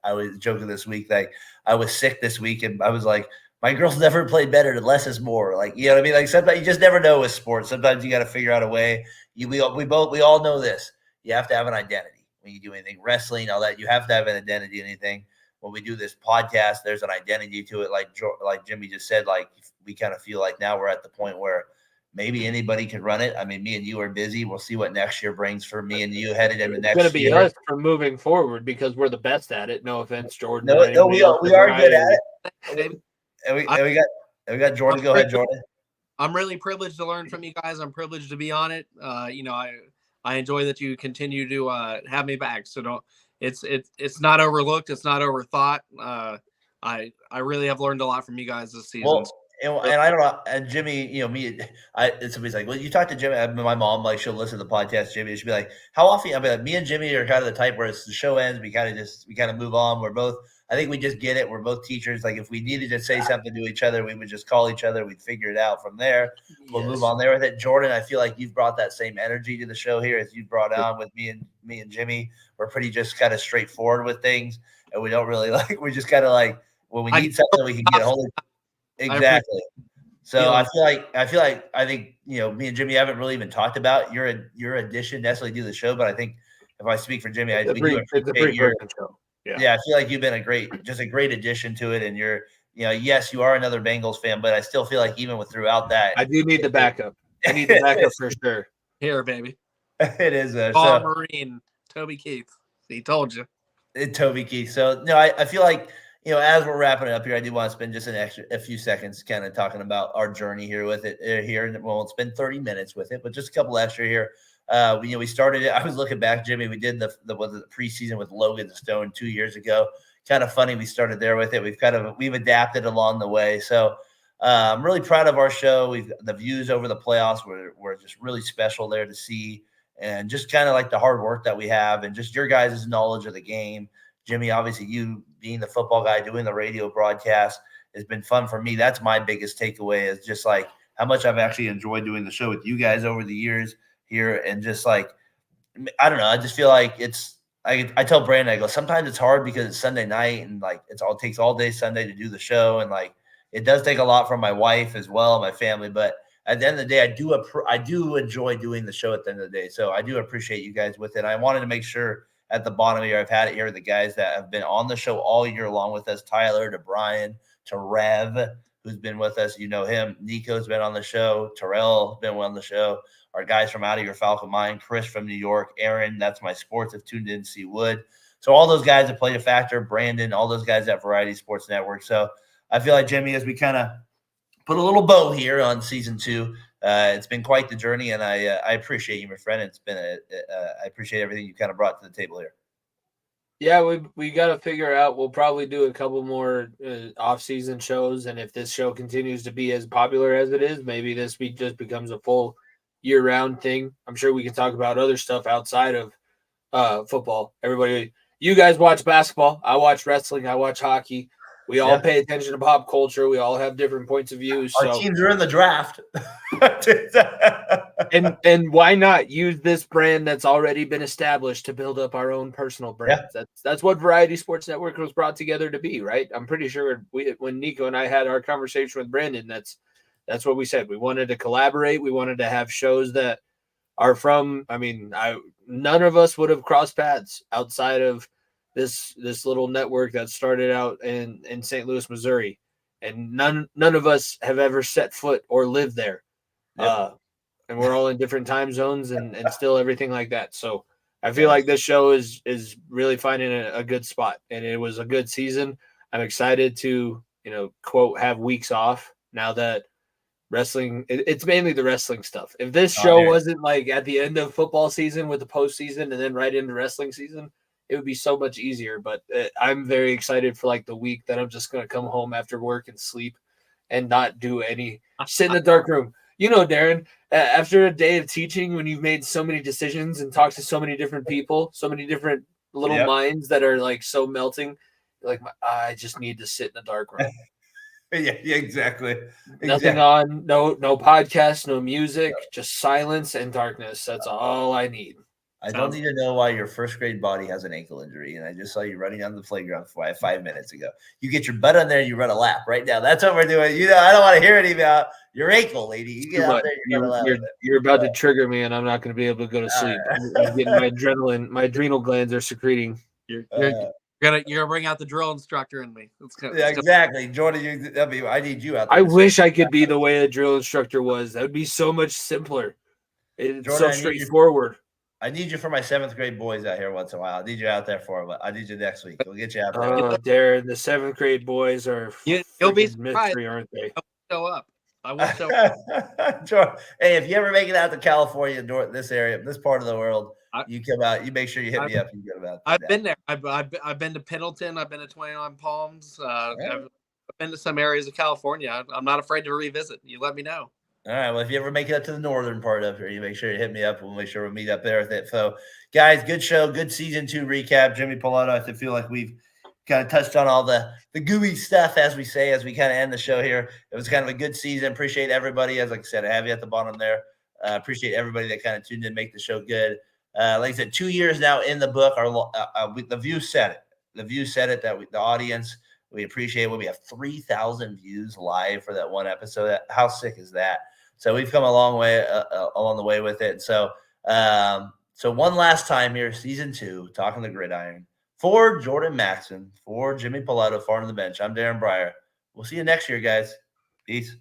I was joking this week, like I was sick this week, and I was like, my girls never played better. Less is more. Like, you know what I mean? Like, sometimes you just never know with sports. Sometimes you got to figure out a way. We all know this. You have to have an identity when you do anything, wrestling, all that. You have to have an identity. Anything. When we do this podcast, there's an identity to it. Like Jimmy just said, like we kind of feel like now we're at the point where maybe anybody can run it. I mean, me and you are busy. We'll see what next year brings for me and you headed into next year. It's going to be us from moving forward because we're the best at it. No offense, Jordan. No, we are good at it. And we got Jordan. Go ahead, Jordan. I'm really privileged to learn from you guys. I'm privileged to be on it. I enjoy that you continue to have me back. So it's not overlooked. It's not overthought. I really have learned a lot from you guys this season. Well, and I don't know. And Jimmy, somebody's like, well, you talk to Jimmy. My mom, like, she'll listen to the podcast. Jimmy, she'll be like, how often? I'll be like, me and Jimmy are kind of the type where it's the show ends. We kind of move on. I think we just get it. We're both teachers. Like, if we needed to say something to each other, we would just call each other. We'd figure it out from there. We'll move on there with it. Jordan, I feel like you've brought that same energy to the show here as you brought on with me and Jimmy. We're pretty just kind of straightforward with things, and we don't really we just kind of like when we need something, we can get a hold of. Exactly. So I think me and Jimmy haven't really even talked about your addition necessarily to the show, but I think if I speak for Jimmy, it's a pretty show. Yeah, I feel like you've been a great addition to it, and you're yes, you are another Bengals fan, but I still feel like even throughout that, I do need the backup. I need the backup for sure. Here, baby. It is Marine, Toby Keith. He told you. Toby Keith. So no, I feel like. As we're wrapping it up here, I do want to spend just a few seconds kind of talking about our journey here with it here. And we won't spend 30 minutes with it, but just a couple extra here. We started it. I was looking back, Jimmy. We did the preseason with Logan Stone 2 years ago. Kind of funny. We started there with it. We've adapted along the way. So I'm really proud of our show. The views over the playoffs were just really special there to see, and just kind of like the hard work that we have, and just your guys' knowledge of the game. Jimmy, obviously you being the football guy, doing the radio broadcast has been fun for me. That's my biggest takeaway is just like how much I've actually enjoyed doing the show with you guys over the years here. And just like, I don't know, I just feel like I tell Brandon, I go, sometimes it's hard because it's Sunday night and like it takes all day Sunday to do the show. And like, it does take a lot from my wife as well, my family. But at the end of the day, I do enjoy doing the show at the end of the day. So I do appreciate you guys with it. I wanted to make sure at the bottom here, I've had it here, the guys that have been on the show all year long with us, Tyler, to Brian, to Rev, who's been with us. You know him. Nico's been on the show. Terrell has been on the show. Our guys from Out of Your Falcon Mind, Chris from New York, Aaron, that's my sports, have tuned in, C. Wood. So all those guys have played a factor, Brandon, all those guys at Variety Sports Network. So I feel like, Jimmy, as we kind of put a little bow here on season 2, it's been quite the journey, and I appreciate you, my friend. It's been I appreciate everything you kind of brought to the table here. Yeah, we got to figure out. We'll probably do a couple more off-season shows, and if this show continues to be as popular as it is, maybe this week just becomes a full year-round thing. I'm sure we can talk about other stuff outside of football. Everybody, you guys watch basketball. I watch wrestling. I watch hockey. We all pay attention to pop culture. We all have different points of view. Our teams are in the draft. and why not use this brand that's already been established to build up our own personal brands? Yeah. That's what Variety Sports Network was brought together to be, right? I'm pretty sure when Nico and I had our conversation with Brandon, that's what we said. We wanted to collaborate. We wanted to have shows that are from, none of us would have crossed paths outside of this little network that started out in St. Louis, Missouri, and none of us have ever set foot or lived there. Yep. And we're all in different time zones and still everything like that. So I feel like this show is really finding a good spot, and it was a good season. I'm excited to, quote, have weeks off now that wrestling, it's mainly the wrestling stuff. If this show wasn't like at the end of football season with the postseason and then right into wrestling season, it would be so much easier. But I'm very excited for like the week that I'm just going to come home after work and sleep and not do sit in the dark room. Daren, after a day of teaching, when you've made so many decisions and talked to so many different people, so many different little minds that are like so melting, like I just need to sit in the dark room. Yeah, exactly. Nothing on, no podcast, no music, just silence and darkness. That's all I need. I don't need to know why your first grade body has an ankle injury, and I just saw you running down the playground 5 minutes ago. You get your butt on there, and you run a lap right now. That's what we're doing. I don't want to hear it about your ankle, lady. You get out there, you run a lap. You're about to trigger me, and I'm not going to be able to go to sleep. I'm getting my adrenal glands are secreting. You're gonna bring out the drill instructor in me. Exactly, Jordan. I need you out there. I wish I could be the way a drill instructor was. That would be so much simpler. It's Jordan, so straightforward. I need you for my 7th grade boys out here once in a while. I need you out there for them. I need you next week. We'll get you out there. Daren, the 7th grade boys are you'll be surprised. mystery, aren't they? I will show up. I will show up. Jordan, hey, if you ever make it out to California, this area, this part of the world, you come out. You make sure you hit me up. You get about. I've been there. I've been to Pendleton. I've been to 29 Palms. I've been to some areas of California. I'm not afraid to revisit. You let me know. All right. Well, if you ever make it up to the northern part of here, you make sure you hit me up. We'll make sure we meet up there with it. So, guys, good show. Good season 2 recap. Jimmy Pilato, I feel like we've kind of touched on all the gooey stuff, as we say, as we kind of end the show here. It was kind of a good season. Appreciate everybody. As like I said, I have you at the bottom there. Appreciate everybody that kind of tuned in, make the show good. Like I said, 2 years now in the book. The view said it. The view said it, that the audience, we appreciate it when we have 3,000 views live for that one episode. How sick is that? So we've come a long way along the way with it. So, so one last time here, season 2, Talking the Gridiron. For Jordan Maxson, for Jimmy Pilato, far on the bench, I'm Daren Breyer. We'll see you next year, guys. Peace.